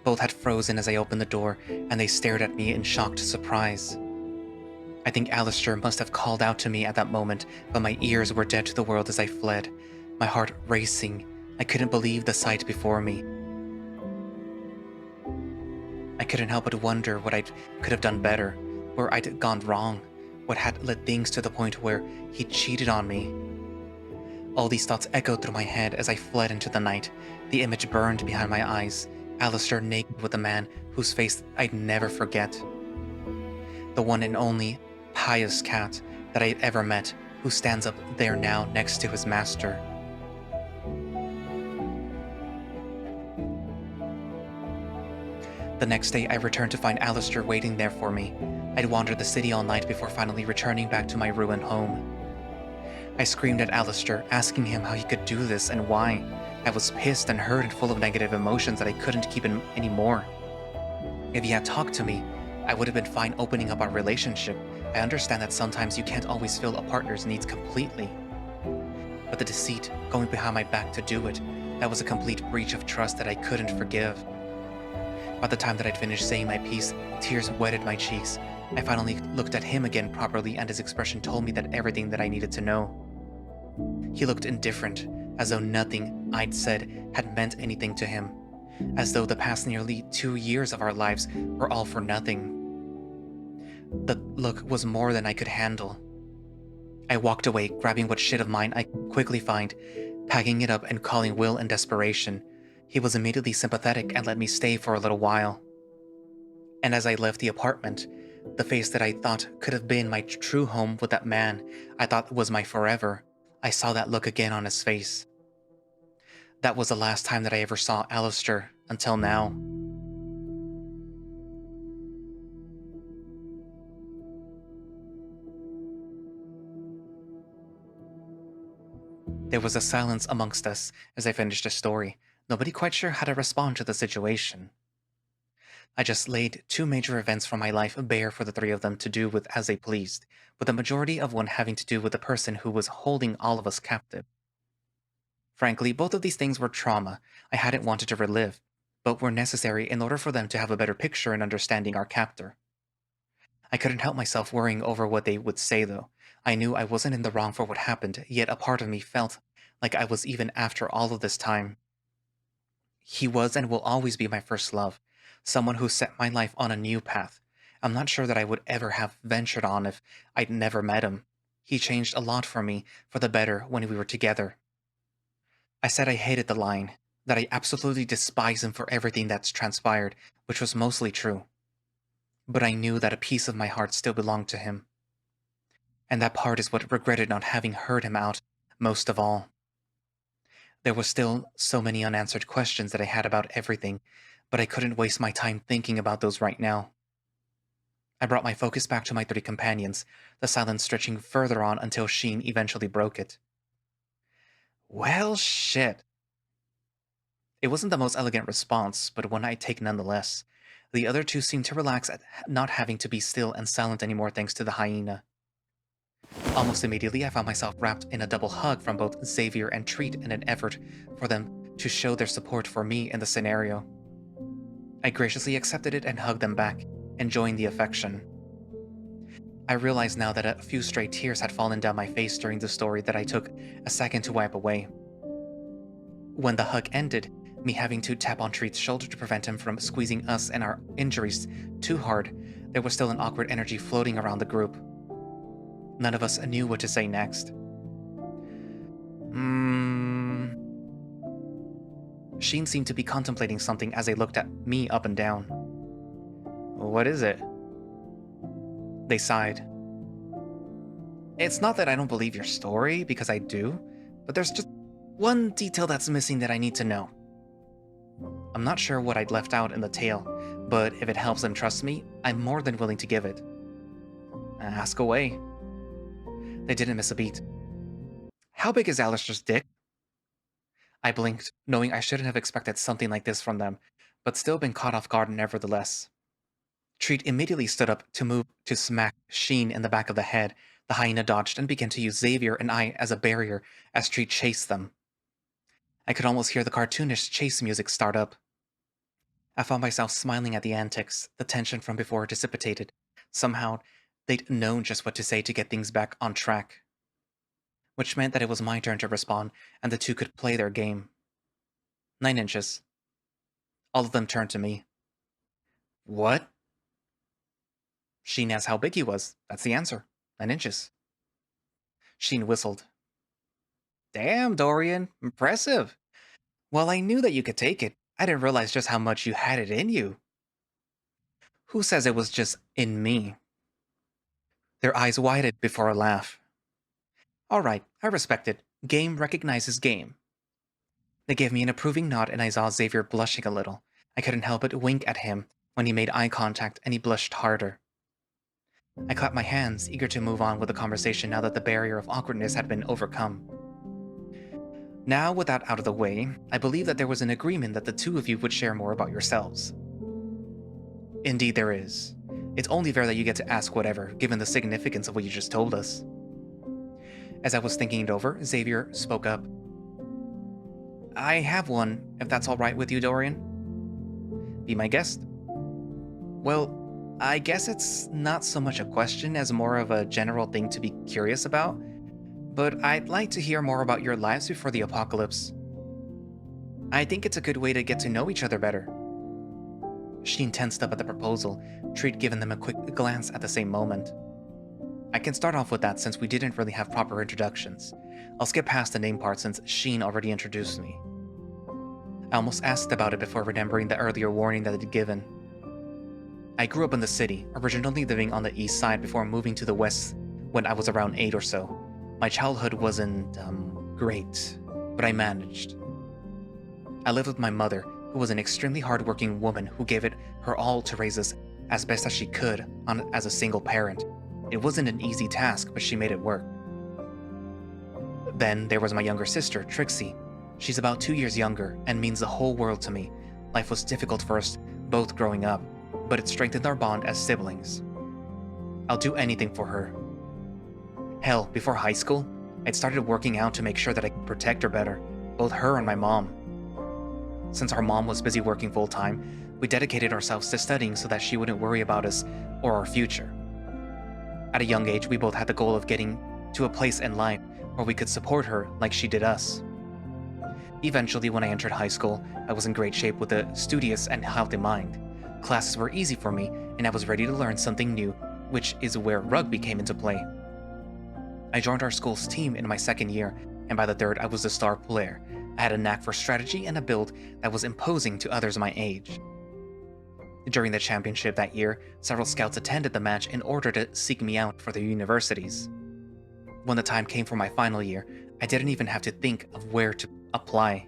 Both had frozen as I opened the door, and they stared at me in shocked surprise. I think Alistair must have called out to me at that moment, but my ears were dead to the world as I fled, my heart racing. I couldn't believe the sight before me. I couldn't help but wonder what I could have done better, where I'd gone wrong, what had led things to the point where he cheated on me. All these thoughts echoed through my head as I fled into the night. The image burned behind my eyes, Alistair naked with a man whose face I'd never forget. The one and only pious cat that I'd ever met, who stands up there now next to his master. The next day, I returned to find Alistair waiting there for me. I'd wandered the city all night before finally returning back to my ruined home. I screamed at Alistair, asking him how he could do this and why. I was pissed and hurt and full of negative emotions that I couldn't keep in anymore. If he had talked to me, I would have been fine opening up our relationship. I understand that sometimes you can't always fill a partner's needs completely. But the deceit, going behind my back to do it, that was a complete breach of trust that I couldn't forgive. By the time that I'd finished saying my piece, tears wetted my cheeks. I finally looked at him again properly, and his expression told me that everything that I needed to know. He looked indifferent, as though nothing I'd said had meant anything to him, as though the past nearly 2 years of our lives were all for nothing. The look was more than I could handle. I walked away, grabbing what shit of mine I could quickly find, packing it up and calling Will in desperation. He was immediately sympathetic and let me stay for a little while. And as I left the apartment, the face that I thought could have been my true home with that man I thought was my forever, I saw that look again on his face. That was the last time that I ever saw Alistair until now. There was a silence amongst us as I finished the story, nobody quite sure how to respond to the situation. I just laid 2 major events from my life bare for the 3 of them to do with as they pleased, with the majority of one having to do with the person who was holding all of us captive. Frankly, both of these things were trauma I hadn't wanted to relive, but were necessary in order for them to have a better picture in understanding our captor. I couldn't help myself worrying over what they would say, though. I knew I wasn't in the wrong for what happened, yet a part of me felt like I was even after all of this time. He was and will always be my first love, someone who set my life on a new path. I'm not sure that I would ever have ventured on if I'd never met him. He changed a lot for me, for the better, when we were together. I said I hated the line, that I absolutely despise him for everything that's transpired, which was mostly true. But I knew that a piece of my heart still belonged to him. And that part is what regretted not having heard him out most of all. There were still so many unanswered questions that I had about everything, but I couldn't waste my time thinking about those right now. I brought my focus back to my three companions, the silence stretching further on until Sheen eventually broke it. Well, shit. It wasn't the most elegant response, but one I'd take nonetheless. The other two seemed to relax at not having to be still and silent anymore thanks to the hyena. Almost immediately, I found myself wrapped in a double hug from both Xavier and Treat in an effort for them to show their support for me in the scenario. I graciously accepted it and hugged them back, enjoying the affection. I realized now that a few stray tears had fallen down my face during the story that I took a second to wipe away. When the hug ended, me having to tap on Treat's shoulder to prevent him from squeezing us and our injuries too hard, there was still an awkward energy floating around the group. None of us knew what to say next. Sheen seemed to be contemplating something as they looked at me up and down. What is it? They sighed. It's not that I don't believe your story, because I do, but there's just one detail that's missing that I need to know. I'm not sure what I'd left out in the tale, but if it helps them trust me, I'm more than willing to give it. Ask away. They didn't miss a beat. How big is Alistair's dick? I blinked, knowing I shouldn't have expected something like this from them, but still been caught off guard nevertheless. Treat immediately stood up to move to smack Sheen in the back of the head. The hyena dodged and began to use Xavier and I as a barrier as Treat chased them. I could almost hear the cartoonish chase music start up. I found myself smiling at the antics, the tension from before dissipated. Somehow, they'd known just what to say to get things back on track. Which meant that it was my turn to respond, and the two could play their game. 9 inches. All of them turned to me. What? Sheen asked how big he was. That's the answer. 9 inches. Sheen whistled. Damn, Dorian. Impressive. Well, I knew that you could take it. I didn't realize just how much you had it in you. Who says it was just in me? Their eyes widened before a laugh. All right, I respect it. Game recognizes game. They gave me an approving nod and I saw Xavier blushing a little. I couldn't help but wink at him when he made eye contact and he blushed harder. I clapped my hands, eager to move on with the conversation now that the barrier of awkwardness had been overcome. Now, with that out of the way, I believe that there was an agreement that the two of you would share more about yourselves. Indeed there is. It's only fair that you get to ask whatever, given the significance of what you just told us. As I was thinking it over, Xavier spoke up. I have one, if that's all right with you, Dorian. Be my guest. Well, I guess it's not so much a question as more of a general thing to be curious about, but I'd like to hear more about your lives before the apocalypse. I think it's a good way to get to know each other better. Sheen tensed up at the proposal, Treat giving them a quick glance at the same moment. I can start off with that since we didn't really have proper introductions. I'll skip past the name part since Sheen already introduced me. I almost asked about it before remembering the earlier warning that I'd given. I grew up in the city, originally living on the east side before moving to the west when I was around 8 or so. My childhood wasn't, great, but I managed. I lived with my mother, who was an extremely hardworking woman who gave it her all to raise us as best as she could as a single parent. It wasn't an easy task, but she made it work. Then there was my younger sister, Trixie. She's about 2 years younger and means the whole world to me. Life was difficult for us both growing up, but it strengthened our bond as siblings. I'll do anything for her. Hell, before high school, I'd started working out to make sure that I could protect her better, both her and my mom. Since our mom was busy working full-time, we dedicated ourselves to studying so that she wouldn't worry about us or our future. At a young age, we both had the goal of getting to a place in life where we could support her like she did us. Eventually, when I entered high school, I was in great shape with a studious and healthy mind. Classes were easy for me, and I was ready to learn something new, which is where rugby came into play. I joined our school's team in my second year, and by the third, I was the star player. I had a knack for strategy and a build that was imposing to others my age. During the championship that year, several scouts attended the match in order to seek me out for their universities. When the time came for my final year, I didn't even have to think of where to apply.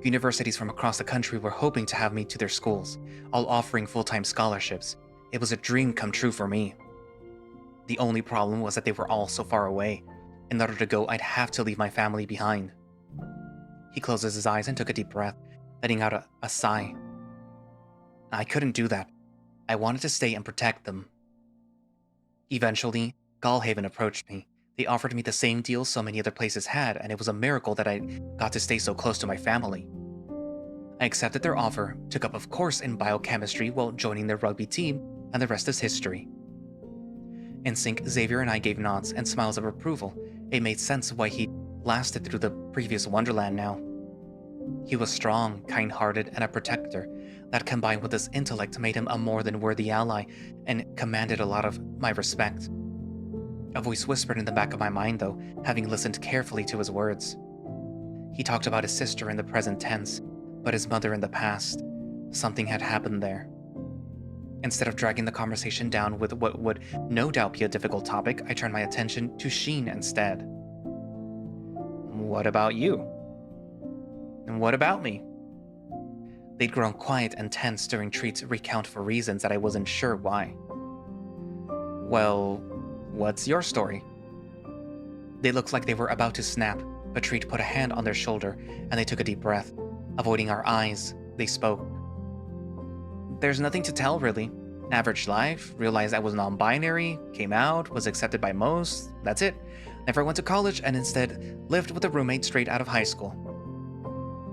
Universities from across the country were hoping to have me to their schools, all offering full-time scholarships. It was a dream come true for me. The only problem was that they were all so far away. In order to go, I'd have to leave my family behind. He closed his eyes and took a deep breath, letting out a sigh. I couldn't do that. I wanted to stay and protect them. Eventually, Galhaven approached me. They offered me the same deal so many other places had, and it was a miracle that I got to stay so close to my family. I accepted their offer, took up a course in biochemistry while joining their rugby team, and the rest is history. In sync, Xavier and I gave nods and smiles of approval. It made sense why he lasted through the previous Wonderland now. He was strong, kind-hearted, and a protector. That combined with his intellect made him a more than worthy ally and commanded a lot of my respect. A voice whispered in the back of my mind, though, having listened carefully to his words. He talked about his sister in the present tense, but his mother in the past. Something had happened there. Instead of dragging the conversation down with what would no doubt be a difficult topic, I turned my attention to Sheen instead. What about you? And what about me? They'd grown quiet and tense during Treat's recount for reasons that I wasn't sure why. Well, what's your story? They looked like they were about to snap, but Treat put a hand on their shoulder, and they took a deep breath. Avoiding our eyes, they spoke. There's nothing to tell, really. Average life, realized I was non-binary, came out, was accepted by most, that's it. Never went to college, and instead lived with a roommate straight out of high school.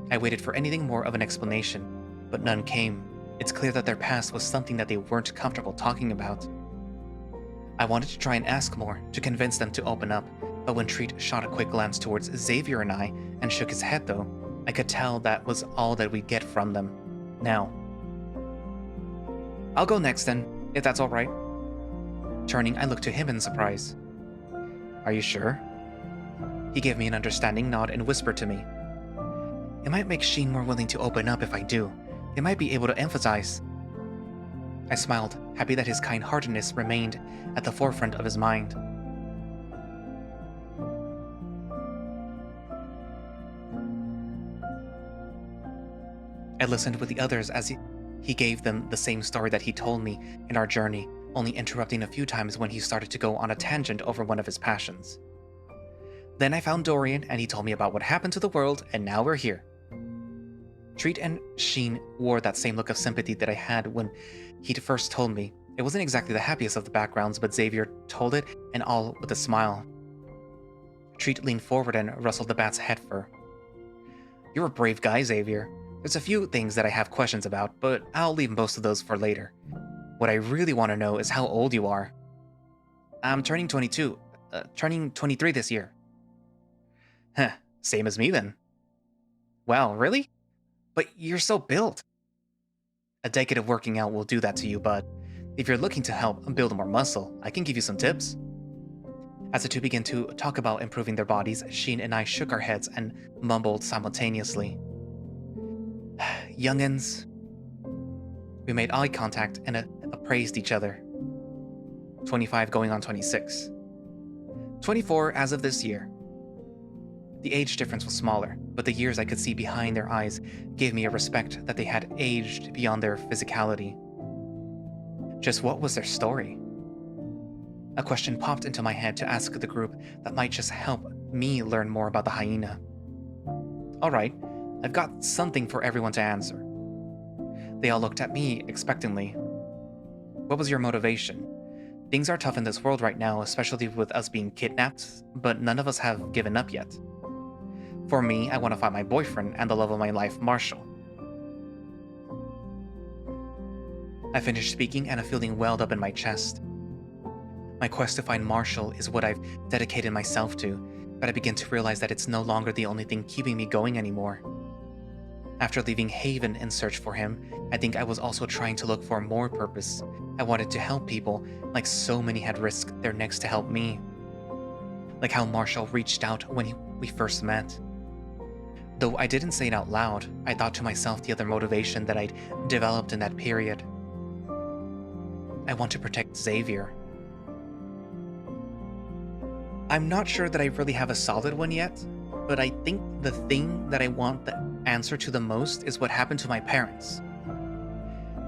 I waited for anything more of an explanation, but none came. It's clear that their past was something that they weren't comfortable talking about. I wanted to try and ask more, to convince them to open up, but when Treat shot a quick glance towards Xavier and I, and shook his head though, I could tell that was all that we'd get from them. Now. I'll go next then, if that's alright. Turning, I looked to him in surprise. Are you sure? He gave me an understanding nod and whispered to me. It might make Sheen more willing to open up if I do. They might be able to emphasize. I smiled, happy that his kind-heartedness remained at the forefront of his mind. I listened with the others as he gave them the same story that he told me in our journey, only interrupting a few times when he started to go on a tangent over one of his passions. Then I found Dorian, and he told me about what happened to the world, and now we're here. Treat and Sheen wore that same look of sympathy that I had when he'd first told me. It wasn't exactly the happiest of the backgrounds, but Xavier told it, and all with a smile. Treat leaned forward and rustled the bat's head fur. You're a brave guy, Xavier. There's a few things that I have questions about, but I'll leave most of those for later. What I really want to know is how old you are. I'm turning 22, turning 23 this year. Heh, same as me then. Wow, really? But you're so built. A decade of working out will do that to you, but if you're looking to help build more muscle, I can give you some tips. As the two began to talk about improving their bodies, Sheen and I shook our heads and mumbled simultaneously. Youngins. We made eye contact and appraised each other. 25 going on 26. 24 as of this year. The age difference was smaller, but the years I could see behind their eyes gave me a respect that they had aged beyond their physicality. Just what was their story? A question popped into my head to ask the group that might just help me learn more about the hyena. Alright, I've got something for everyone to answer. They all looked at me expectantly. What was your motivation? Things are tough in this world right now, especially with us being kidnapped, but none of us have given up yet. For me, I want to find my boyfriend and the love of my life, Marshall. I finished speaking and a feeling welled up in my chest. My quest to find Marshall is what I've dedicated myself to. but I begin to realize that it's no longer the only thing keeping me going anymore. After leaving Haven in search for him, I think I was also trying to look for more purpose. I wanted to help people, like so many had risked their necks to help me. Like how Marshall reached out when we first met. Though I didn't say it out loud, I thought to myself the other motivation that I'd developed in that period. I want to protect Xavier. I'm not sure that I really have a solid one yet, but I think the thing that I want the answer to the most is what happened to my parents.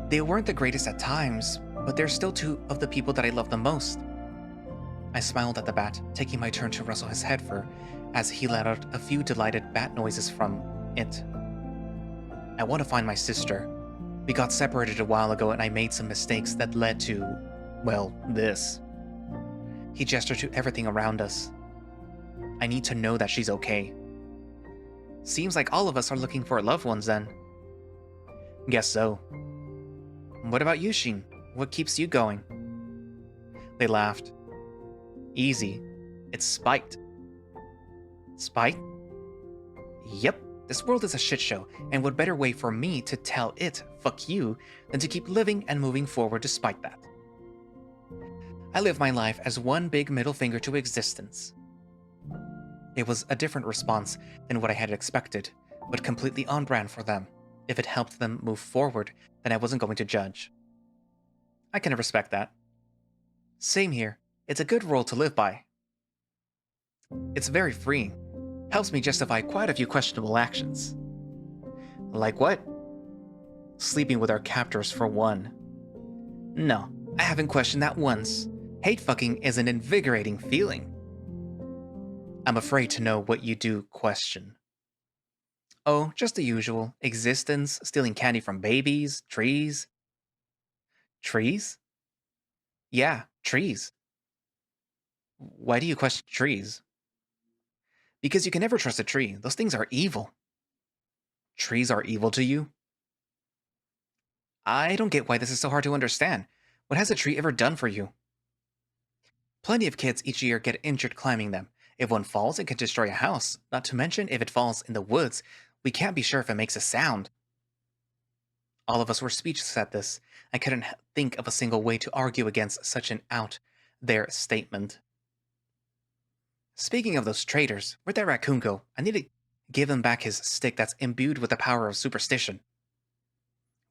They weren't the greatest at times, but they're still two of the people that I love the most. I smiled at the bat, taking my turn to rustle his head fur, as he let out a few delighted bat noises from it. I want to find my sister. We got separated a while ago and I made some mistakes that led to, well, this. He gestured to everything around us. I need to know that she's okay. Seems like all of us are looking for loved ones then. Guess so. What about you, Sheen? What keeps you going? They laughed. Easy. It's spite. Spite? Yep, this world is a shit show, and what better way for me to tell it, fuck you, than to keep living and moving forward despite that. I live my life as one big middle finger to existence. It was a different response than what I had expected, but completely on brand for them. If it helped them move forward, then I wasn't going to judge. I can respect that. Same here. It's a good role to live by. It's very freeing. Helps me justify quite a few questionable actions. Like what? Sleeping with our captors for one. No, I haven't questioned that once. Hate fucking is an invigorating feeling. I'm afraid to know what you do question. Oh, just the usual. Existence, stealing candy from babies, trees. Trees? Yeah, trees. Why do you question trees? Because you can never trust a tree. Those things are evil. Trees are evil to you? I don't get why this is so hard to understand. What has a tree ever done for you? Plenty of kids each year get injured climbing them. If one falls, it can destroy a house. Not to mention, if it falls in the woods, we can't be sure if it makes a sound. All of us were speechless at this. I couldn't think of a single way to argue against such an out-there statement. Speaking of those traitors, where'd that raccoon go? I need to give him back his stick that's imbued with the power of superstition.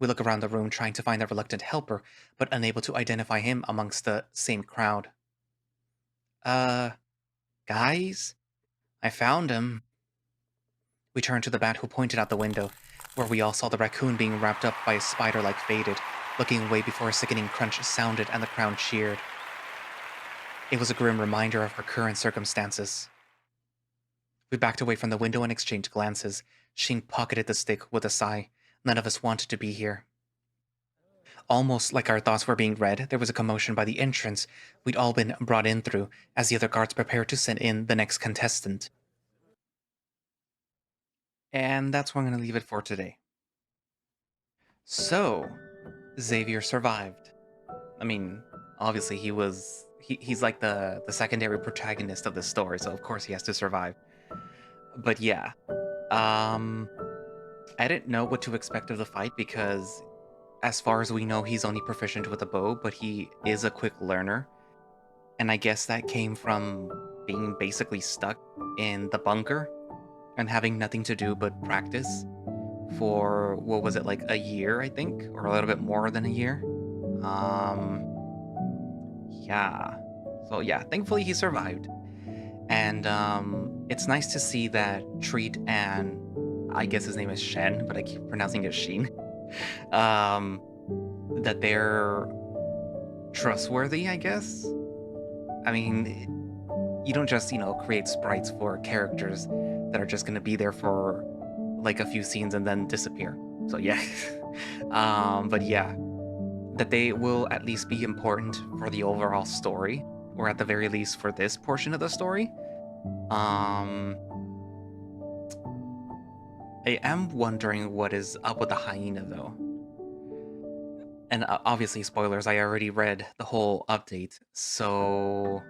We look around the room trying to find the reluctant helper, but unable to identify him amongst the same crowd. Guys? I found him. We turned to the bat who pointed out the window, where we all saw the raccoon being wrapped up by a spider like Faded, looking away before a sickening crunch sounded and the crowd cheered. It was a grim reminder of our current circumstances. We backed away from the window and exchanged glances. Sheen pocketed the stick with a sigh. None of us wanted to be here. Almost like our thoughts were being read, there was a commotion by the entrance we'd all been brought in through, as the other guards prepared to send in the next contestant. And that's where I'm going to leave it for today. So, Xavier survived. I mean, obviously he's like the secondary protagonist of the story, so of course he has to survive. But yeah, I didn't know what to expect of the fight because, as far as we know, he's only proficient with a bow, but he is a quick learner. And I guess that came from being basically stuck in the bunker and having nothing to do but practice for, what was it, like a year, I think? Or a little bit more than a year? Yeah. So yeah, thankfully he survived. And it's nice to see that Treat and I guess his name is Shen, but I keep pronouncing it Sheen. That they're trustworthy, I guess. I mean, you don't just, create sprites for characters that are just going to be there for like a few scenes and then disappear. So yeah. But yeah, that they will at least be important for the overall story, or at the very least for this portion of the story. I am wondering what is up with the hyena though. And obviously, spoilers, I already read the whole update, so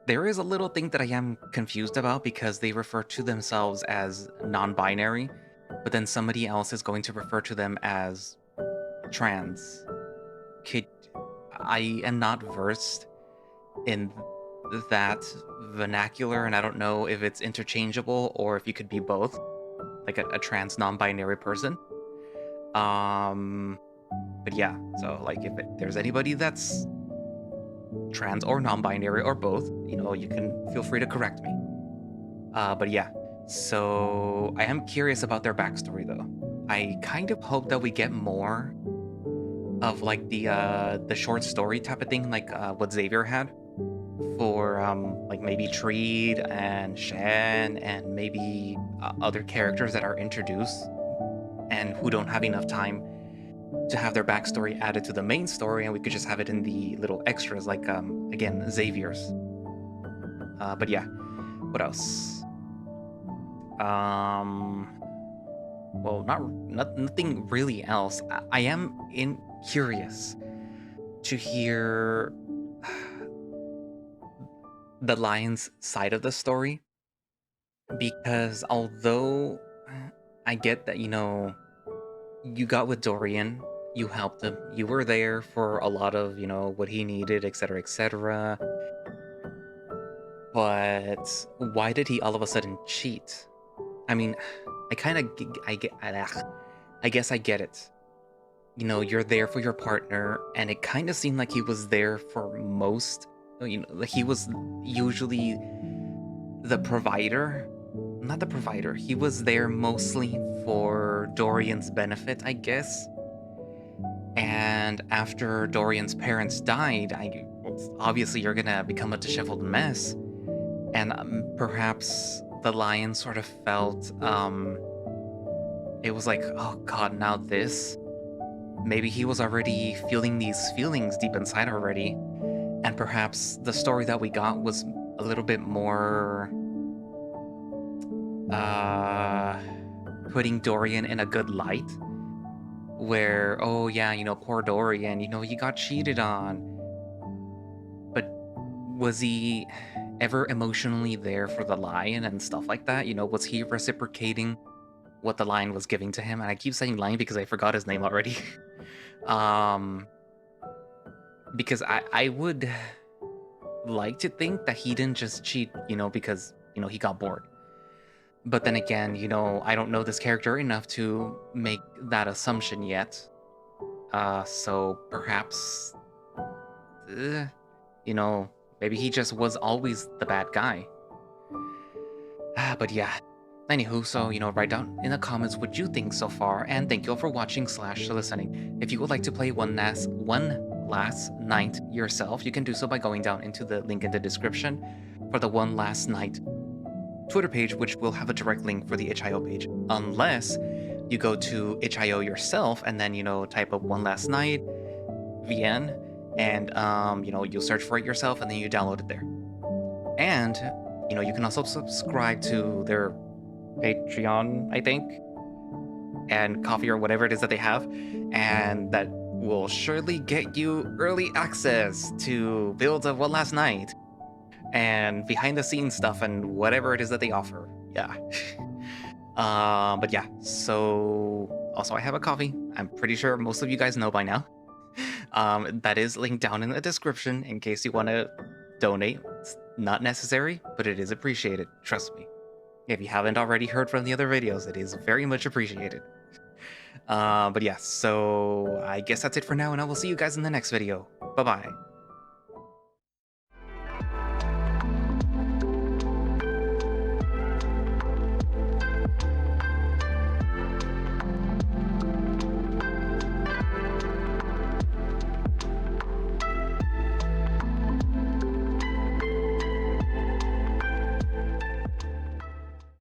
There is a little thing that I am confused about because they refer to themselves as non-binary, but then somebody else is going to refer to them as trans. Could I am not versed in that vernacular, and I don't know if it's interchangeable or if you could be both, like a trans non-binary person. Um, but yeah, so like if there's anybody that's trans or non-binary or both, you can feel free to correct me. But yeah, so I am curious about their backstory though. I kind of hope that we get more of like the short story type of thing, like what Xavier had for like maybe Treed and Shan and maybe other characters that are introduced and who don't have enough time to have their backstory added to the main story, and we could just have it in the little extras, like again Xavier's. But yeah, what else? Well, nothing really else. I am curious to hear the lion's side of the story, because although I get that you got with Dorian, you helped him, you were there for a lot of what he needed, etc., etc. But why did he all of a sudden cheat? I mean, I kind of I get I guess I get it. You're there for your partner, and it kind of seemed like he was there for most. Like he was usually the provider. Not the provider. He was there mostly for Dorian's benefit, I guess. And after Dorian's parents died, obviously you're gonna become a disheveled mess. And perhaps the lion sort of felt it was like, oh god, now this. Maybe he was already feeling these feelings deep inside already, and perhaps the story that we got was a little bit more putting Dorian in a good light, where, oh yeah, poor Dorian, he got cheated on. But was he ever emotionally there for the lion and stuff like that? Was he reciprocating what the lion was giving to him? And I keep saying lion because I forgot his name already. Because I would like to think that he didn't just cheat, because, he got bored. But then again, I don't know this character enough to make that assumption yet. So perhaps, maybe he just was always the bad guy. But yeah. Anywho, so, write down in the comments what you think so far, and thank you all for watching / listening. If you would like to play one last night yourself, you can do so by going down into the link in the description for the One Last Night Twitter page, which will have a direct link for the itch.io page, unless you go to itch.io yourself and then, type up One Last Night, VN, and, you'll search for it yourself and then you download it there. And, you can also subscribe to their Patreon, I think, and Coffee or whatever it is that they have, and that will surely get you early access to builds of One Last Night and behind the scenes stuff and whatever it is that they offer. Yeah. But yeah, so also I have a coffee. I'm pretty sure most of you guys know by now. That is linked down in the description in case you want to donate. It's not necessary, but it is appreciated. Trust me. If you haven't already heard from the other videos, it is very much appreciated. But yeah, so I guess that's it for now, and I will see you guys in the next video. Bye-bye.